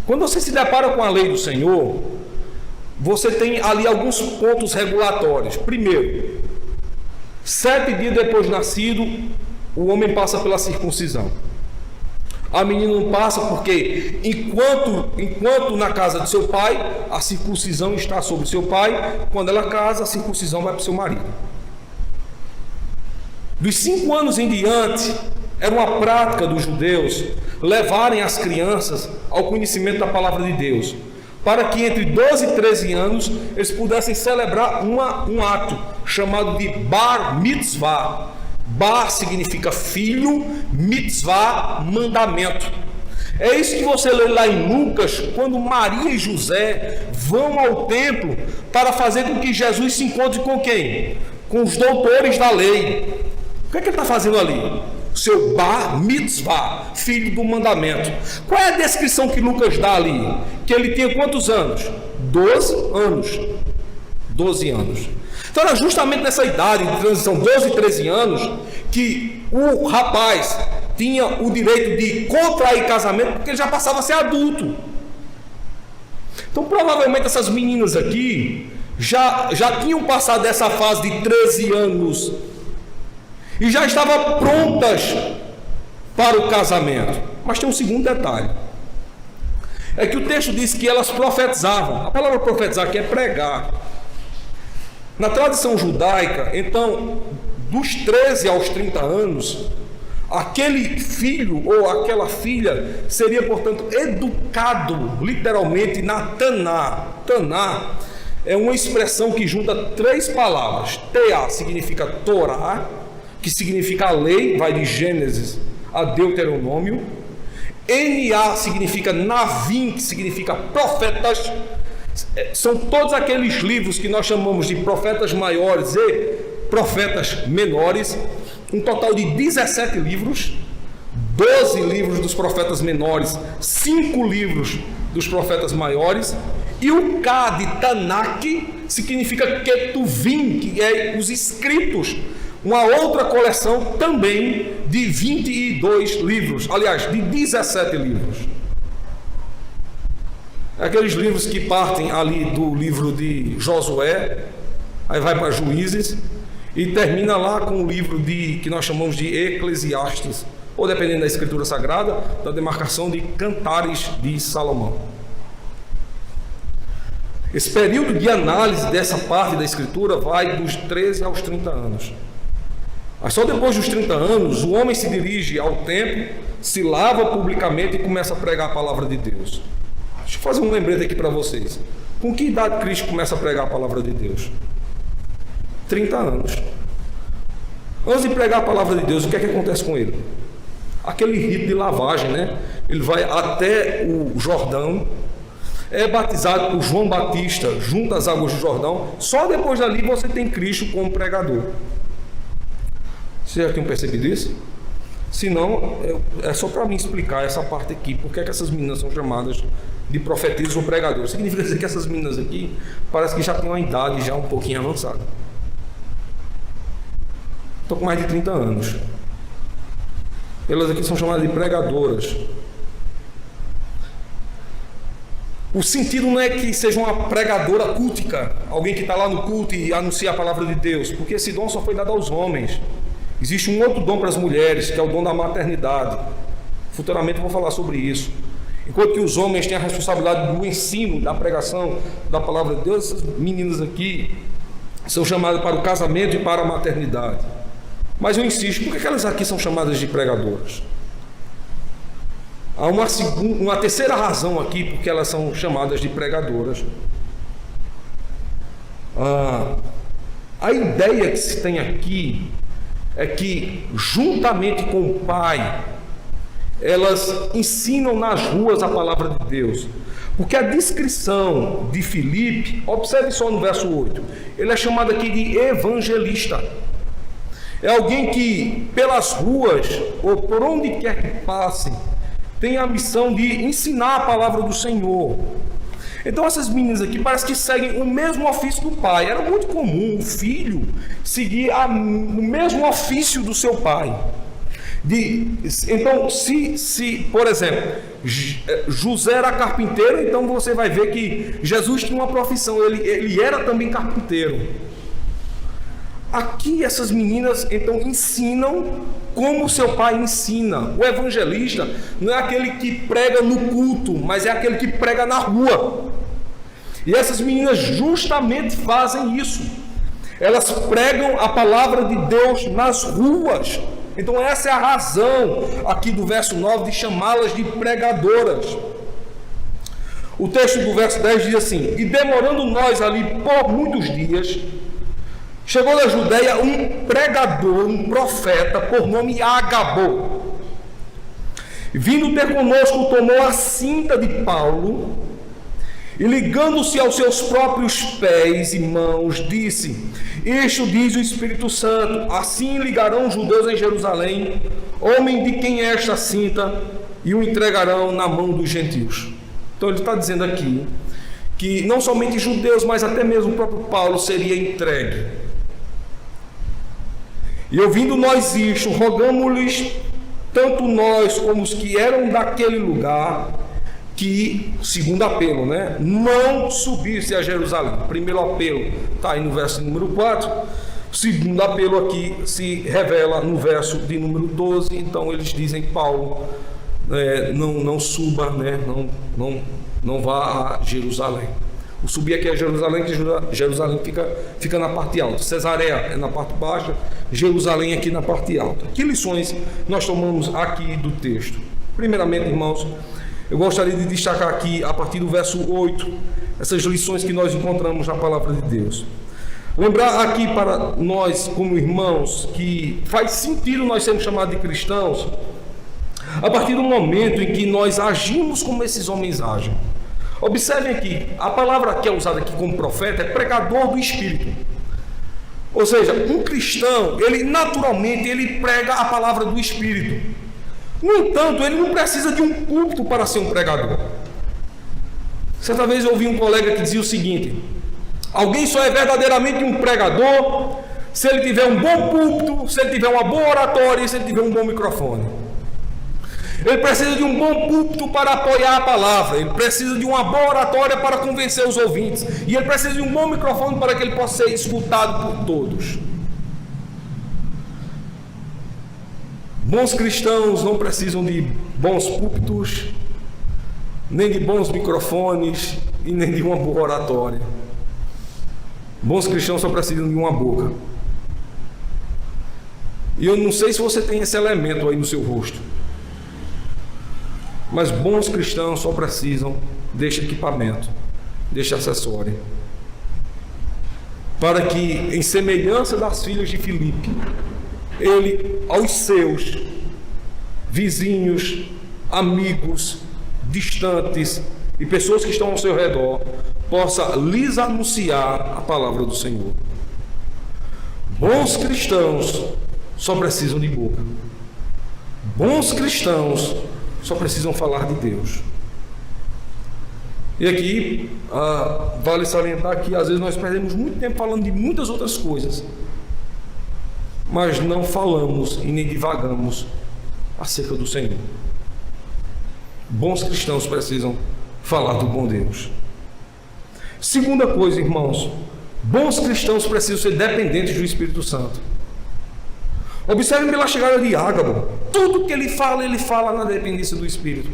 quando você se depara com a lei do Senhor, você tem ali alguns pontos regulatórios. Primeiro, 7 dias depois de nascido, o homem passa pela circuncisão. A menina não passa porque enquanto na casa de seu pai, a circuncisão está sobre seu pai. Quando ela casa, a circuncisão vai para o seu marido. Dos 5 anos em diante, era uma prática dos judeus levarem as crianças ao conhecimento da palavra de Deus, para que entre 12 e 13 anos eles pudessem celebrar um ato chamado de Bar Mitzvah. Bar significa filho, mitzvah, mandamento. É isso que você lê lá em Lucas, quando Maria e José vão ao templo para fazer com que Jesus se encontre com quem? Com os doutores da lei. O que ele está fazendo ali? Seu bar mitzvah, filho do mandamento. Qual é a descrição que Lucas dá ali? Que ele tinha quantos anos? 12 anos. 12 anos. Então era justamente nessa idade de transição, 12 e 13 anos, que o rapaz tinha o direito de contrair casamento, porque ele já passava a ser adulto. Então provavelmente essas meninas aqui já tinham passado dessa fase de 13 anos e já estavam prontas para o casamento. Mas tem um segundo detalhe, é que o texto diz que elas profetizavam. A palavra profetizar aqui é pregar. Na tradição judaica, então, dos 13 aos 30 anos, aquele filho ou aquela filha seria, portanto, educado literalmente na Taná. Taná é uma expressão que junta 3 palavras. Teá significa Torá, que significa a lei, vai de Gênesis a Deuteronômio. N-A significa Navim, que significa profetas. São todos aqueles livros que nós chamamos de profetas maiores e profetas menores. um total de 17 livros, 12 livros dos profetas menores, 5 livros dos profetas maiores, e o K de Tanakh significa Ketuvim, que é os escritos, uma outra coleção também de 22 livros, aliás, de 17 livros. Aqueles livros que partem ali do livro de Josué, aí vai para Juízes, e termina lá com o livro que nós chamamos de Eclesiastes, ou dependendo da escritura sagrada, da demarcação de Cantares de Salomão. Esse período de análise dessa parte da escritura vai dos 13 aos 30 anos. Mas só depois dos 30 anos, o homem se dirige ao templo, se lava publicamente e começa a pregar a palavra de Deus. Deixa eu fazer um lembrete aqui para vocês. Com que idade Cristo começa a pregar a palavra de Deus? 30 anos. Antes de pregar a palavra de Deus, o que é que acontece com ele? Aquele rito de lavagem, né? Ele vai até o Jordão, é batizado por João Batista junto às águas do Jordão. Só depois dali você tem Cristo como pregador. Vocês já tinham percebido isso? Se não, é só para mim explicar essa parte aqui. Por que essas meninas são chamadas de profetisas ou pregadores? Significa dizer que essas meninas aqui parece que já têm uma idade já um pouquinho avançada. Estão com mais de 30 anos. Elas aqui são chamadas de pregadoras. O sentido não é que seja uma pregadora cultica, alguém que está lá no culto e anuncia a palavra de Deus, porque esse dom só foi dado aos homens. Existe um outro dom para as mulheres, que é o dom da maternidade. Futuramente eu vou falar sobre isso. Enquanto que os homens têm a responsabilidade do ensino, da pregação da palavra de Deus, essas meninas aqui são chamadas para o casamento e para a maternidade. Mas eu insisto, por que elas aqui são chamadas de pregadoras? Há uma terceira razão aqui porque elas são chamadas de pregadoras. A ideia que se tem aqui é que, juntamente com o Pai, elas ensinam nas ruas a palavra de Deus. Porque a descrição de Filipe, observe só no verso 8, ele é chamado aqui de evangelista. É alguém que, pelas ruas, ou por onde quer que passe, tem a missão de ensinar a palavra do Senhor. Então essas meninas aqui parece que seguem o mesmo ofício do pai. Era muito comum o filho seguir o mesmo ofício do seu pai. Então, se, por exemplo, José era carpinteiro, então você vai ver que Jesus tinha uma profissão, ele era também carpinteiro. Aqui essas meninas então ensinam como seu pai ensina. O evangelista não é aquele que prega no culto, mas é aquele que prega na rua. E essas meninas justamente fazem isso. Elas pregam a palavra de Deus nas ruas. Então essa é a razão aqui do verso 9 de chamá-las de pregadoras. O texto do verso 10 diz assim: e demorando nós ali por muitos dias, chegou da Judeia um pregador, um profeta, por nome Agabo. Vindo ter conosco, tomou a cinta de Paulo e, ligando-se aos seus próprios pés e mãos, disse: isto diz o Espírito Santo, assim ligarão os judeus em Jerusalém, homem de quem é esta cinta, e o entregarão na mão dos gentios. Então ele está dizendo aqui que não somente judeus, mas até mesmo o próprio Paulo seria entregue. E ouvindo nós isto, rogamos-lhes, tanto nós como os que eram daquele lugar, que, segundo apelo, né, não subisse a Jerusalém. O primeiro apelo está aí no verso número 4, o segundo apelo aqui se revela no verso de número 12. Então eles dizem: Paulo, não suba, né, não vá a Jerusalém. O subir aqui é Jerusalém, que Jerusalém fica na parte alta. Cesareia é na parte baixa, Jerusalém aqui na parte alta. Que lições nós tomamos aqui do texto? Primeiramente, irmãos, eu gostaria de destacar aqui, a partir do verso 8, essas lições que nós encontramos na palavra de Deus. Lembrar aqui para nós, como irmãos, que faz sentido nós sermos chamados de cristãos a partir do momento em que nós agimos como esses homens agem. Observem aqui, a palavra que é usada aqui como profeta é pregador do Espírito. Ou seja, um cristão, ele naturalmente ele prega a palavra do Espírito. No entanto, ele não precisa de um púlpito para ser um pregador. Certa vez eu ouvi um colega que dizia o seguinte: alguém só é verdadeiramente um pregador se ele tiver um bom púlpito, se ele tiver uma boa oratória e se ele tiver um bom microfone. Ele precisa de um bom púlpito para apoiar a palavra, ele precisa de uma boa oratória para convencer os ouvintes, e ele precisa de um bom microfone para que ele possa ser escutado por todos. Bons cristãos não precisam de bons púlpitos, nem de bons microfones e nem de uma boa oratória. Bons cristãos só precisam de uma boca. E eu não sei se você tem esse elemento aí no seu rosto, mas bons cristãos só precisam deste equipamento, deste acessório, para que, em semelhança das filhas de Filipe, ele aos seus vizinhos, amigos, distantes e pessoas que estão ao seu redor, possa lhes anunciar a palavra do Senhor. Bons cristãos só precisam de boca. Bons cristãos só precisam falar de Deus. E aqui vale salientar que às vezes nós perdemos muito tempo falando de muitas outras coisas, mas não falamos e nem divagamos acerca do Senhor. Bons cristãos precisam falar do bom Deus. Segunda coisa, irmãos, bons cristãos precisam ser dependentes do Espírito Santo. Observem pela chegada de Ágabo, tudo que ele fala na dependência do Espírito.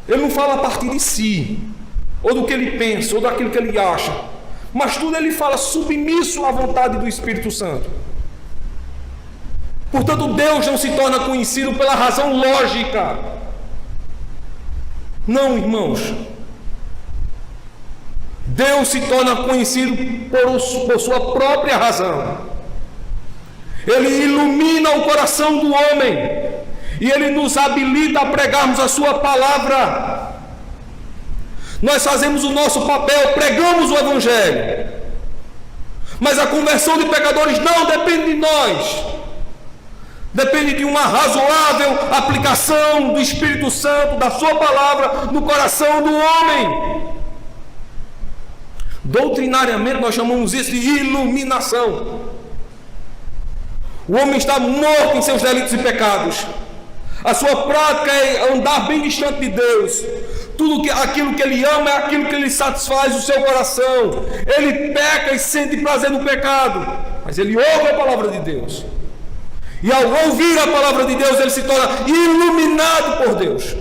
Ele não fala a partir de si, ou do que ele pensa, ou daquilo que ele acha, mas tudo ele fala submisso à vontade do Espírito Santo. Portanto, Deus não se torna conhecido pela razão lógica. Não, irmãos. Deus se torna conhecido por sua própria razão. Ele ilumina o coração do homem e ele nos habilita a pregarmos a sua palavra. Nós fazemos o nosso papel, pregamos o Evangelho, mas a conversão de pecadores não depende de nós, depende de uma razoável aplicação do Espírito Santo, da sua palavra no coração do homem. Doutrinariamente nós chamamos isso de iluminação. O homem está morto em seus delitos e pecados. A sua prática é andar bem distante de Deus. Aquilo que ele ama é aquilo que lhe satisfaz o seu coração. Ele peca e sente prazer no pecado, mas ele ouve a palavra de Deus. E ao ouvir a palavra de Deus, ele se torna iluminado por Deus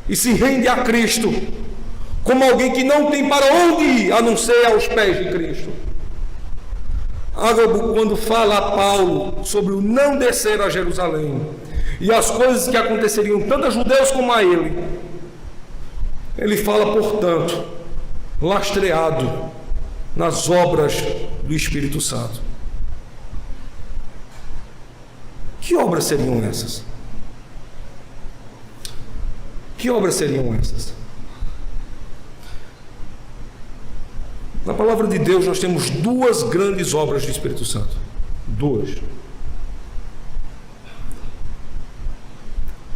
e se rende a Cristo, como alguém que não tem para onde ir, a não ser aos pés de Cristo. Ágabo, quando fala a Paulo sobre o não descer a Jerusalém e as coisas que aconteceriam tanto a judeus como a ele fala, portanto, lastreado nas obras do Espírito Santo. Que obras seriam essas? Que obras seriam essas? Na palavra de Deus nós temos duas grandes obras do Espírito Santo. Duas.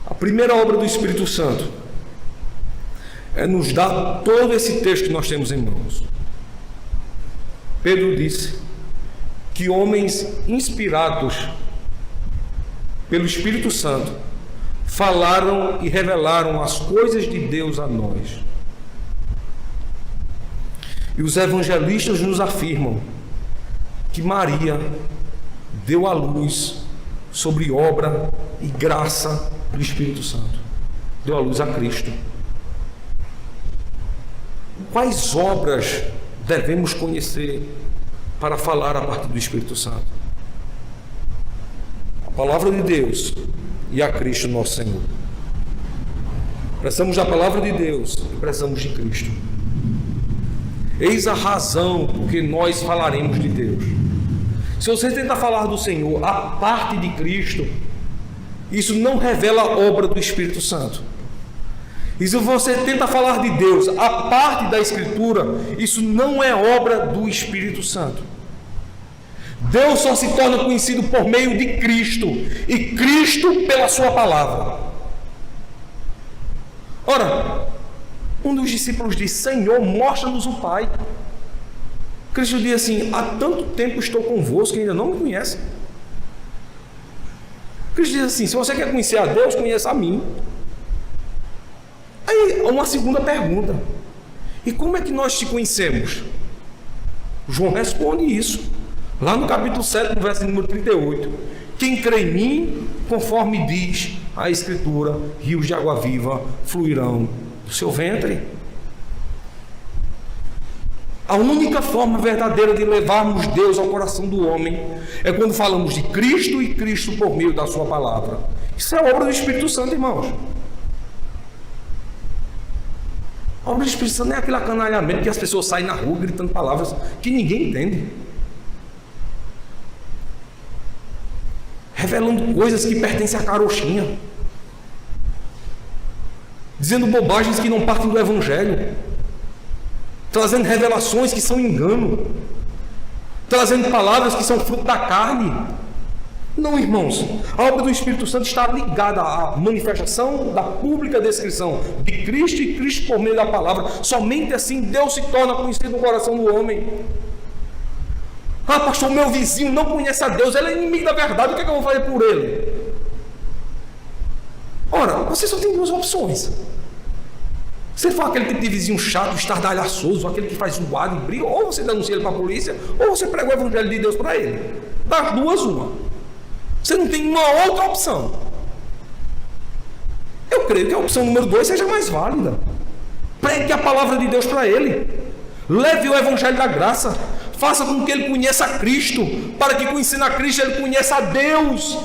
A primeira obra do Espírito Santo é nos dar todo esse texto que nós temos em mãos. Pedro disse que homens inspirados pelo Espírito Santo falaram e revelaram as coisas de Deus a nós. E os evangelistas nos afirmam que Maria deu à luz sobre obra e graça do Espírito Santo. Deu à luz a Cristo. Quais obras devemos conhecer para falar a partir do Espírito Santo? A palavra de Deus e a Cristo nosso Senhor. Precisamos da palavra de Deus e precisamos de Cristo. Eis a razão por que nós falaremos de Deus. Se você tentar falar do Senhor a parte de Cristo, isso não revela a obra do Espírito Santo. E se você tenta falar de Deus a parte da Escritura, isso não é obra do Espírito Santo. Deus só se torna conhecido por meio de Cristo, e Cristo pela sua palavra. Ora, um dos discípulos disse: Senhor, mostra-nos o Pai. Cristo diz assim: há tanto tempo estou convosco que ainda não me conhece. Cristo diz assim: se você quer conhecer a Deus, conheça a mim. Aí, uma segunda pergunta: e como é que nós te conhecemos? João responde isso, lá no capítulo 7, no verso número 38. Quem crê em mim, conforme diz a Escritura, rios de água viva fluirão do seu ventre. A única forma verdadeira de levarmos Deus ao coração do homem é quando falamos de Cristo e Cristo por meio da sua palavra. Isso é obra do Espírito Santo, irmãos. A obra do Espírito Santo não é aquele acanalhamento que as pessoas saem na rua gritando palavras que ninguém entende, revelando coisas que pertencem à carochinha, dizendo bobagens que não partem do Evangelho, trazendo revelações que são engano, trazendo palavras que são fruto da carne. Não, irmãos, a obra do Espírito Santo está ligada à manifestação da pública descrição de Cristo e Cristo por meio da palavra. Somente assim Deus se torna conhecido no coração do homem. Ah, pastor, meu vizinho não conhece a Deus, ele é inimigo da verdade, o que é que eu vou fazer por ele? Ora, você só tem duas opções. Se ele for aquele tipo de vizinho chato, estardalhaçoso, aquele que faz zoado e briga, ou você denuncia ele para a polícia, ou você prega o Evangelho de Deus para ele. Das duas, uma. Você não tem uma outra opção. Eu creio que a opção número 2 seja mais válida. Pregue a palavra de Deus para ele. Leve o Evangelho da graça. Faça com que ele conheça a Cristo, para que conhecendo a Cristo ele conheça a Deus.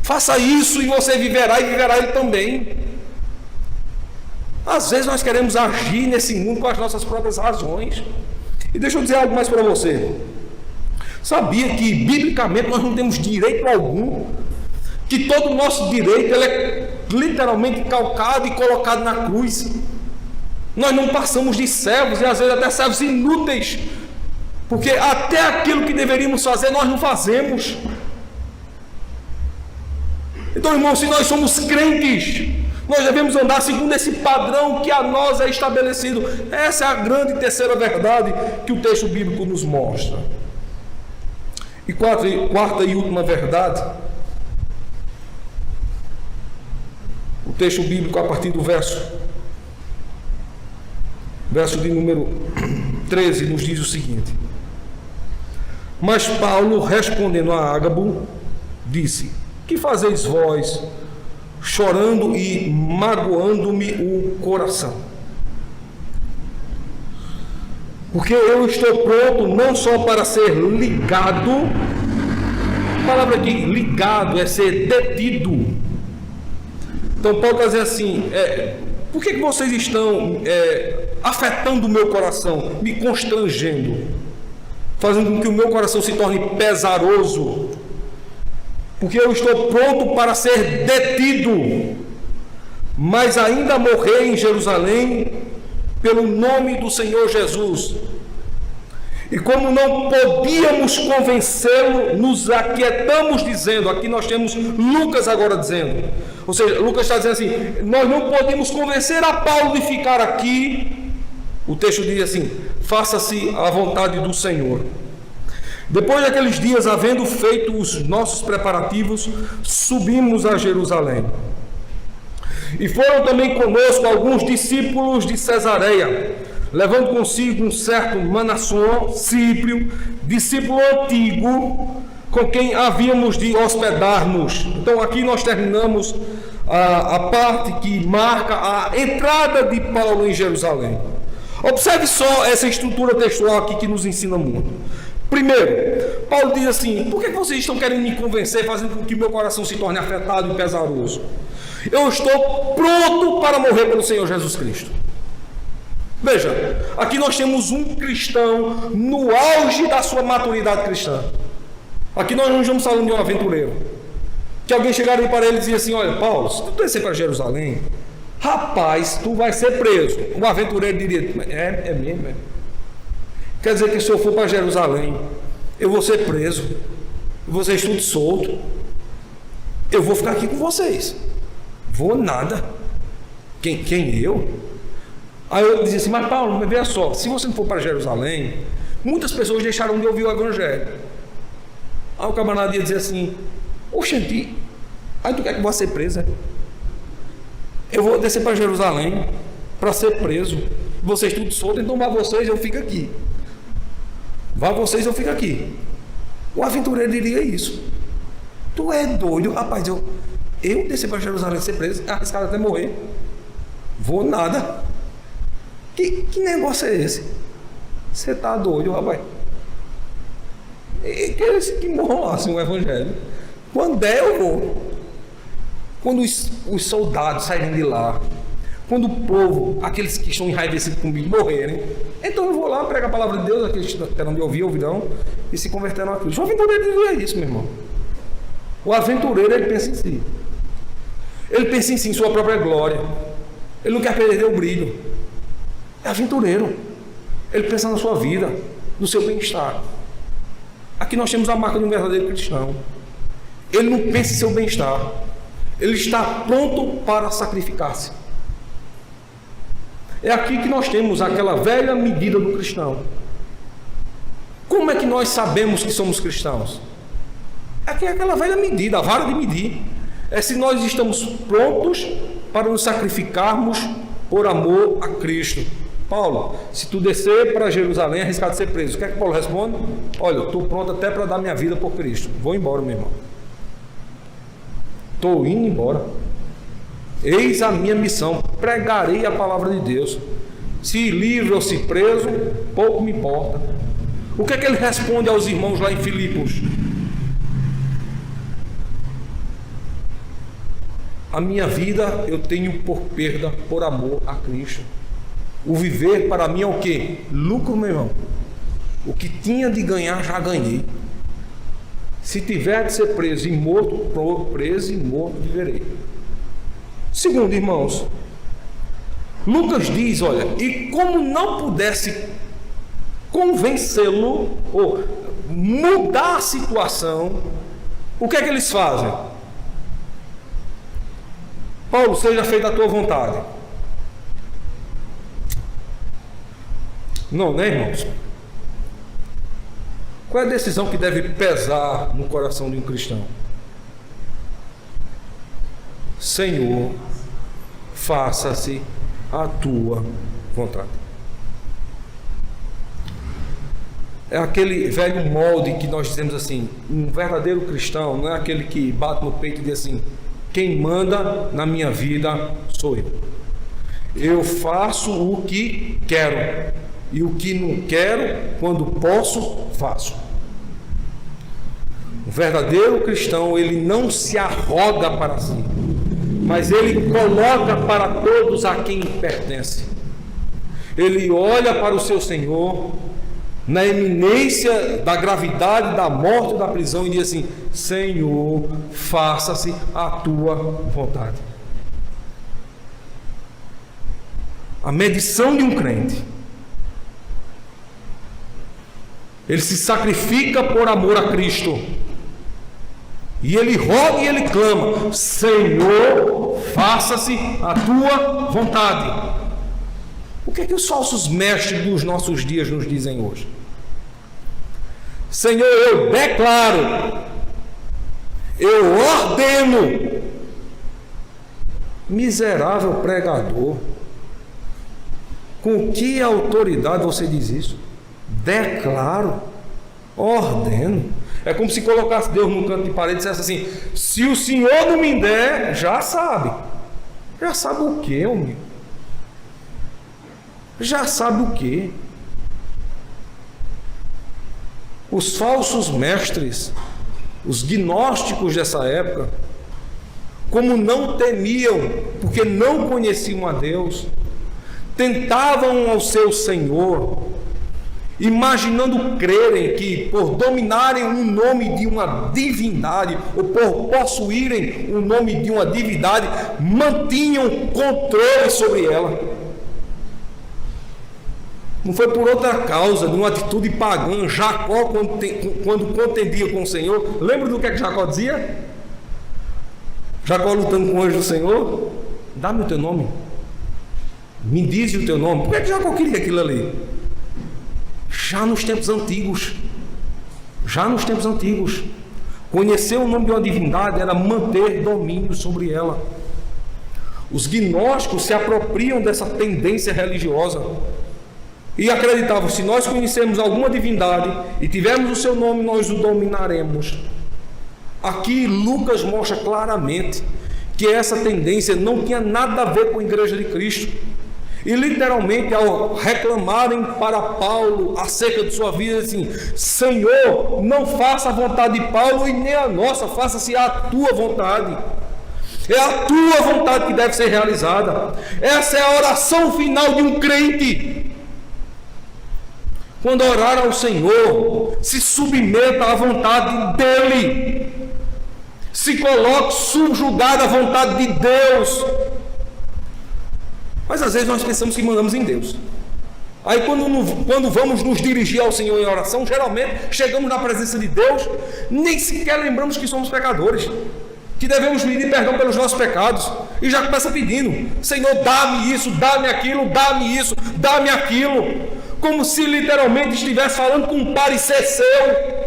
Faça isso e você viverá, e viverá ele também. Às vezes nós queremos agir nesse mundo com as nossas próprias razões. E deixa eu dizer algo mais para você. Sabia que biblicamente nós não temos direito algum, que todo o nosso direito ele é literalmente calcado e colocado na cruz. Nós não passamos de servos, e às vezes até servos inúteis, porque até aquilo que deveríamos fazer nós não fazemos. Então, irmão, se nós somos crentes, nós devemos andar segundo esse padrão que a nós é estabelecido. Essa é a grande terceira verdade que o texto bíblico nos mostra. E quarta e última verdade, o texto bíblico a partir do verso de número 13 nos diz o seguinte: mas Paulo, respondendo a Ágabo, disse: que fazeis vós, chorando e magoando-me o coração? Porque eu estou pronto não só para ser ligado, a palavra aqui, ligado, é ser detido. Então Paulo está dizendo assim, por que vocês estão afetando o meu coração, me constrangendo, fazendo com que o meu coração se torne pesaroso? Porque eu estou pronto para ser detido, mas ainda morrer em Jerusalém pelo nome do Senhor Jesus. E como não podíamos convencê-lo, nos aquietamos dizendo, aqui nós temos Lucas agora dizendo, ou seja, Lucas está dizendo assim, nós não podemos convencer a Paulo de ficar aqui. O texto diz assim, faça-se a vontade do Senhor. Depois daqueles dias, havendo feito os nossos preparativos, subimos a Jerusalém. E foram também conosco alguns discípulos de Cesareia, levando consigo um certo Manasson, Cíprio, discípulo antigo, com quem havíamos de hospedar-nos. Então aqui nós terminamos a parte que marca a entrada de Paulo em Jerusalém. Observe só essa estrutura textual aqui que nos ensina muito. Primeiro, Paulo diz assim, por que vocês estão querendo me convencer, fazendo com que meu coração se torne afetado e pesaroso? Eu estou pronto para morrer pelo Senhor Jesus Cristo. Veja, aqui nós temos um cristão no auge da sua maturidade cristã. Aqui nós não estamos falando de um aventureiro, que alguém chegaria para ele e dizia assim, olha Paulo, se tu descer para Jerusalém, rapaz, tu vai ser preso. O aventureiro diria: é mesmo, é. Quer dizer que se eu for para Jerusalém, eu vou ser preso, vocês tudo solto, eu vou ficar aqui com vocês. Vou nada. Quem eu? Aí eu dizia assim: mas Paulo, veja só, se você não for para Jerusalém, muitas pessoas deixaram de ouvir o evangelho. Aí o camarada ia dizer assim: oxente, aí tu quer que eu vá ser preso? Eu vou descer para Jerusalém para ser preso, vocês tudo soltos, então vá vocês, eu fico aqui. Vá vocês, eu fico aqui. O aventureiro diria isso: tu é doido, rapaz, eu descer para Jerusalém ser preso, arriscado até morrer. Vou nada. Que negócio é esse? Você tá doido, rapaz? Que morrolasse o evangelho. Quando eu vou. Quando os soldados saírem de lá, quando o povo, aqueles que estão enraivecidos comigo, morrerem, então eu vou lá, pregar a palavra de Deus, aqueles que terão de ouvir, ouvirão, e se converterão a Cristo. O aventureiro diria isso, meu irmão. O aventureiro, ele pensa em si. Ele pensa em si, em sua própria glória. Ele não quer perder o brilho. É aventureiro. Ele pensa na sua vida, no seu bem-estar. Aqui nós temos a marca de um verdadeiro cristão. Ele não pensa em seu bem-estar. Ele está pronto para sacrificar-se. É aqui que nós temos aquela velha medida do cristão. Como é que nós sabemos que somos cristãos? É aquela velha medida, a vara de medir. É se nós estamos prontos para nos sacrificarmos por amor a Cristo. Paulo, se tu descer para Jerusalém, é arriscado ser preso. O que é que Paulo responde? Olha, eu estou pronto até para dar minha vida por Cristo. Vou embora, meu irmão. Estou indo embora. Eis a minha missão. Pregarei a palavra de Deus. Se livre ou se preso, pouco me importa. O que é que ele responde aos irmãos lá em Filipos? A minha vida eu tenho por perda, por amor a Cristo. O viver para mim é o quê? Lucro, meu irmão. O que tinha de ganhar, já ganhei. Se tiver de ser preso e morto, preso e morto viverei. Segundo, irmãos, Lucas diz, olha, e como não pudesse convencê-lo ou mudar a situação, o que é que eles fazem? Paulo, seja feita a tua vontade. Não, né, irmãos? Qual é a decisão que deve pesar no coração de um cristão? Senhor, faça-se a tua vontade. É aquele velho molde que nós dizemos assim: um verdadeiro cristão não é aquele que bate no peito e diz assim: quem manda na minha vida sou eu. Eu faço o que quero, e o que não quero, quando posso, faço. O verdadeiro cristão, ele não se arroga para si, mas ele coloca para todos a quem pertence. Ele olha para o seu Senhor na eminência da gravidade da morte e da prisão e diz assim: Senhor, faça-se a tua vontade. A medição de um crente: ele se sacrifica por amor a Cristo, e ele roga e ele clama: Senhor, faça-se a tua vontade. O que é que os falsos mestres dos nossos dias nos dizem hoje? Senhor, eu declaro, eu ordeno. Miserável pregador, com que autoridade você diz isso? Declaro, ordeno. É como se colocasse Deus num canto de parede e dissesse assim: se o Senhor não me der, já sabe. Já sabe o que, amigo? Já sabe o que? Os falsos mestres, os gnósticos dessa época, como não temiam, porque não conheciam a Deus, tentavam ao seu Senhor imaginando crerem que por dominarem o nome de uma divindade, ou por possuírem o nome de uma divindade, mantinham controle sobre ela. Não foi por outra causa, de uma atitude pagã. Jacó, quando contendia com o Senhor, lembra do que Jacó dizia? Jacó lutando com o anjo do Senhor: dá-me o teu nome, me diz o teu nome. Por que Jacó queria aquilo ali? Já nos tempos antigos, conhecer o nome de uma divindade era manter domínio sobre ela. Os gnósticos se apropriam dessa tendência religiosa e acreditavam: se nós conhecermos alguma divindade e tivermos o seu nome, nós o dominaremos. Aqui Lucas mostra claramente que essa tendência não tinha nada a ver com a igreja de Cristo. E literalmente, ao reclamarem para Paulo acerca de sua vida, assim: Senhor, não faça a vontade de Paulo e nem a nossa, faça-se a tua vontade. É a tua vontade que deve ser realizada. Essa é a oração final de um crente. Quando orar ao Senhor, se submeta à vontade dEle. Se coloque subjugado à vontade de Deus. Mas às vezes nós pensamos que mandamos em Deus. Aí quando vamos nos dirigir ao Senhor em oração, geralmente chegamos na presença de Deus, nem sequer lembramos que somos pecadores, que devemos pedir perdão pelos nossos pecados, e já começa pedindo: Senhor, dá-me isso, dá-me aquilo, dá-me isso, dá-me aquilo, como se literalmente estivesse falando com um parecer seu,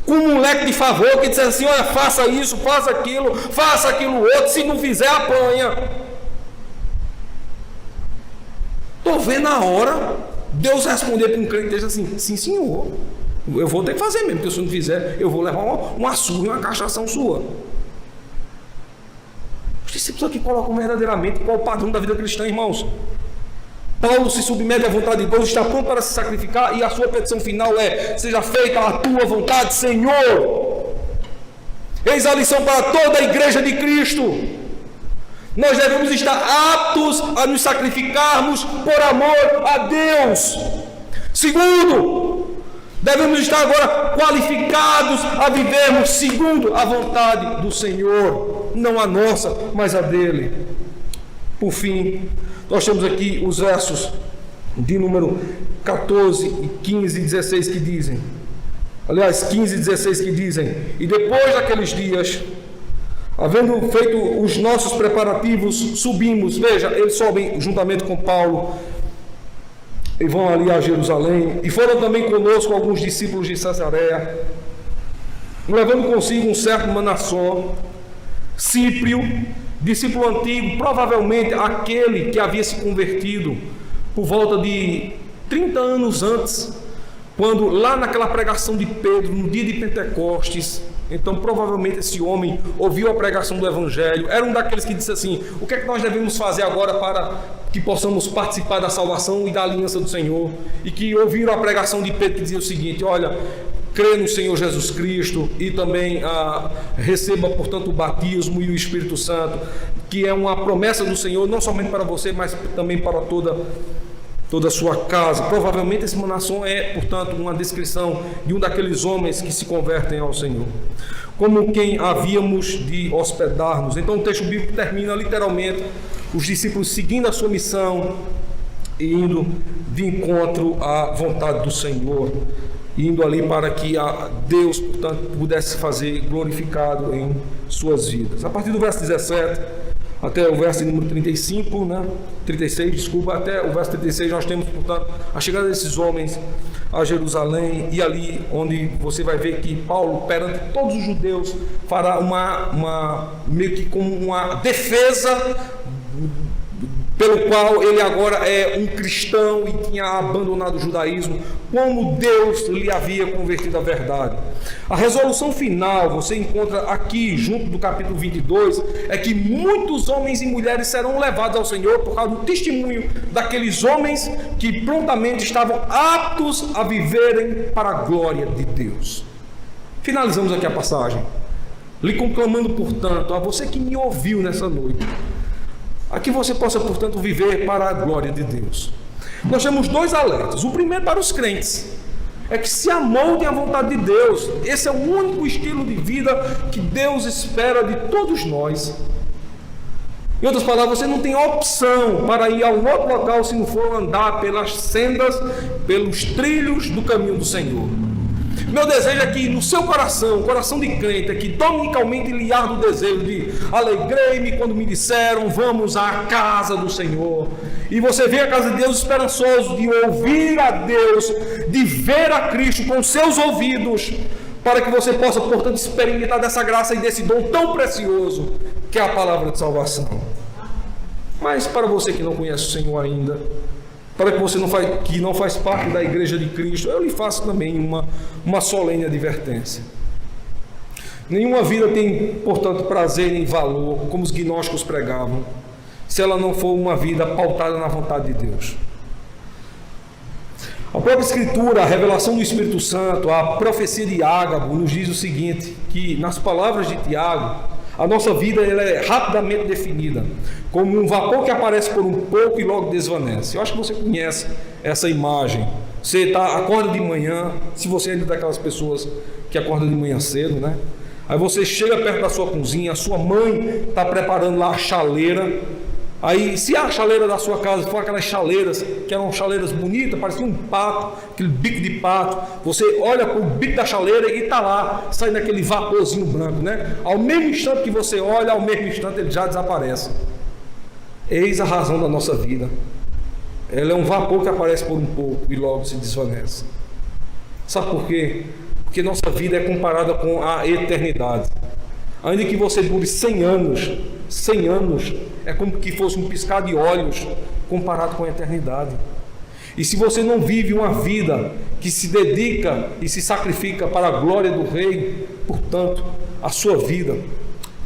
com um moleque de favor que dissesse assim: olha, faça isso, faça aquilo outro, se não fizer, apanha. Estou vendo a hora Deus responder para um crente desse assim: sim, senhor, eu vou ter que fazer mesmo, porque se eu não fizer, eu vou levar uma surra e uma castração sua. Os discípulos aqui colocam verdadeiramente qual é o padrão da vida cristã, irmãos. Paulo se submete à vontade de Deus, está pronto para se sacrificar, e a sua petição final é: seja feita a tua vontade, Senhor. Eis a lição para toda a igreja de Cristo. Nós devemos estar aptos a nos sacrificarmos por amor a Deus. Segundo, devemos estar agora qualificados a vivermos segundo a vontade do Senhor, não a nossa, mas a dele. Por fim, nós temos aqui os versos de número 14, 15 e 16 que dizem, aliás, 15 e 16 que dizem: e depois daqueles dias, havendo feito os nossos preparativos, subimos. Veja, eles sobem juntamente com Paulo e vão ali a Jerusalém, e foram também conosco alguns discípulos de Cesareia, levando consigo um certo Manassó, Cíprio, discípulo antigo, provavelmente aquele que havia se convertido por volta de 30 anos antes, quando lá naquela pregação de Pedro, no dia de Pentecostes. Então provavelmente esse homem ouviu a pregação do Evangelho, era um daqueles que disse assim: o que é que nós devemos fazer agora para que possamos participar da salvação e da aliança do Senhor? E que ouviram a pregação de Pedro, que dizia o seguinte: olha, crê no Senhor Jesus Cristo e também receba, portanto, o batismo e o Espírito Santo, que é uma promessa do Senhor, não somente para você, mas também para toda a sua casa. Provavelmente esse Manassó é, portanto, uma descrição de um daqueles homens que se convertem ao Senhor, como quem havíamos de hospedar-nos. Então o texto bíblico termina literalmente os discípulos seguindo a sua missão e indo de encontro à vontade do Senhor, indo ali para que Deus, portanto, pudesse fazer glorificado em suas vidas. A partir do verso 17 até o verso número 35, 36, desculpa, até o verso 36, nós temos, portanto, a chegada desses homens a Jerusalém, e ali onde você vai ver que Paulo, perante todos os judeus, fará meio que como uma defesa, pelo qual ele agora é um cristão e tinha abandonado o judaísmo, como Deus lhe havia convertido à verdade. A resolução final, você encontra aqui, junto do capítulo 22, é que muitos homens e mulheres serão levados ao Senhor por causa do testemunho daqueles homens que prontamente estavam aptos a viverem para a glória de Deus. Finalizamos aqui a passagem, lhe conclamando, portanto, a você que me ouviu nessa noite, a que você possa, portanto, viver para a glória de Deus. Nós temos dois alertas. O primeiro para os crentes é que se amoldem à vontade de Deus. Esse é o único estilo de vida que Deus espera de todos nós. Em outras palavras, você não tem opção para ir a um outro local se não for andar pelas sendas, pelos trilhos do caminho do Senhor. Meu desejo é que no seu coração, coração de crente, é que dominicalmente lhe arde o desejo de alegrei-me quando me disseram vamos à casa do Senhor. E você vem à casa de Deus esperançoso de ouvir a Deus, de ver a Cristo com seus ouvidos, para que você possa, portanto, experimentar dessa graça e desse dom tão precioso que é a palavra de salvação. Mas para você que não conhece o Senhor ainda, para que você que não faz parte da igreja de Cristo, eu lhe faço também uma solene advertência. Nenhuma vida tem, portanto, prazer nem valor, como os gnósticos pregavam, se ela não for uma vida pautada na vontade de Deus. A própria Escritura, a revelação do Espírito Santo, a profecia de Ágabo nos diz o seguinte, que nas palavras de Tiago, a nossa vida ela é rapidamente definida, como um vapor que aparece por um pouco e logo desvanece. Eu acho que você conhece essa imagem. Você acorda de manhã, se você é daquelas pessoas que acordam de manhã cedo, né? Aí você chega perto da sua cozinha, a sua mãe está preparando lá a chaleira. Aí, se a chaleira da sua casa for aquelas chaleiras, que eram chaleiras bonitas, parecia um pato, aquele bico de pato, você olha para o bico da chaleira e está lá, saindo aquele vaporzinho branco, né? Ao mesmo instante que você olha, ao mesmo instante ele já desaparece. Eis a razão da nossa vida. Ela é um vapor que aparece por um pouco e logo se desvanece. Sabe por quê? Porque nossa vida é comparada com a eternidade. Ainda que você dure 100 anos, 100 anos é como que fosse um piscar de olhos comparado com a eternidade. E se você não vive uma vida que se dedica e se sacrifica para a glória do Rei, portanto, a sua vida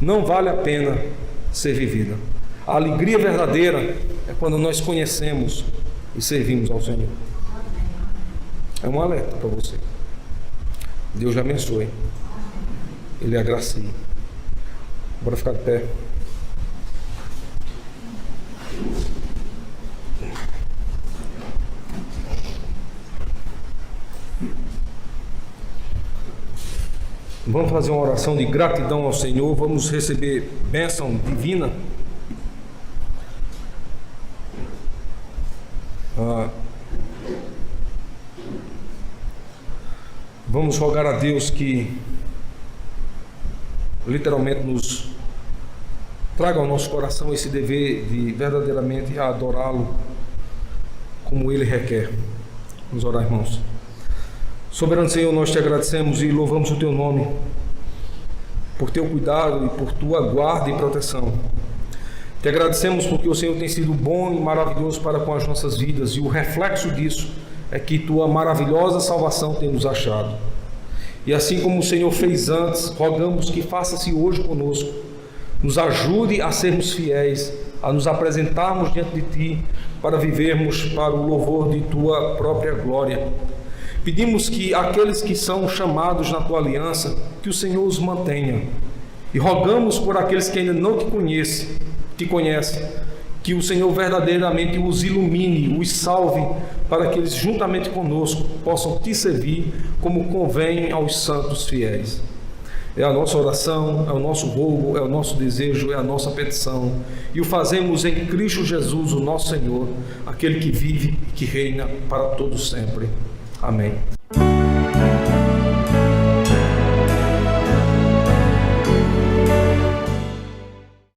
não vale a pena ser vivida. A alegria verdadeira é quando nós conhecemos e servimos ao Senhor. É um alerta para você. Deus lhe abençoe. Ele agracie. Bora ficar de pé. Vamos fazer uma oração de gratidão ao Senhor. Vamos receber bênção divina. Vamos rogar a Deus que literalmente nos traga ao nosso coração esse dever de verdadeiramente adorá-lo como Ele requer. Vamos orar, irmãos. Soberano Senhor, nós te agradecemos e louvamos o Teu nome por Teu cuidado e por Tua guarda e proteção. Te agradecemos porque o Senhor tem sido bom e maravilhoso para com as nossas vidas, e o reflexo disso é que Tua maravilhosa salvação tem nos achado. E assim como o Senhor fez antes, rogamos que faça-se hoje conosco. Nos ajude a sermos fiéis, a nos apresentarmos diante de Ti, para vivermos para o louvor de Tua própria glória. Pedimos que aqueles que são chamados na Tua aliança, que o Senhor os mantenha. E rogamos por aqueles que ainda não Te conhecem, que o Senhor verdadeiramente os ilumine, os salve, para que eles juntamente conosco possam Te servir como convém aos santos fiéis. É a nossa oração, é o nosso rogo, é o nosso desejo, é a nossa petição. E o fazemos em Cristo Jesus, o nosso Senhor, aquele que vive e que reina para todos sempre. Amém.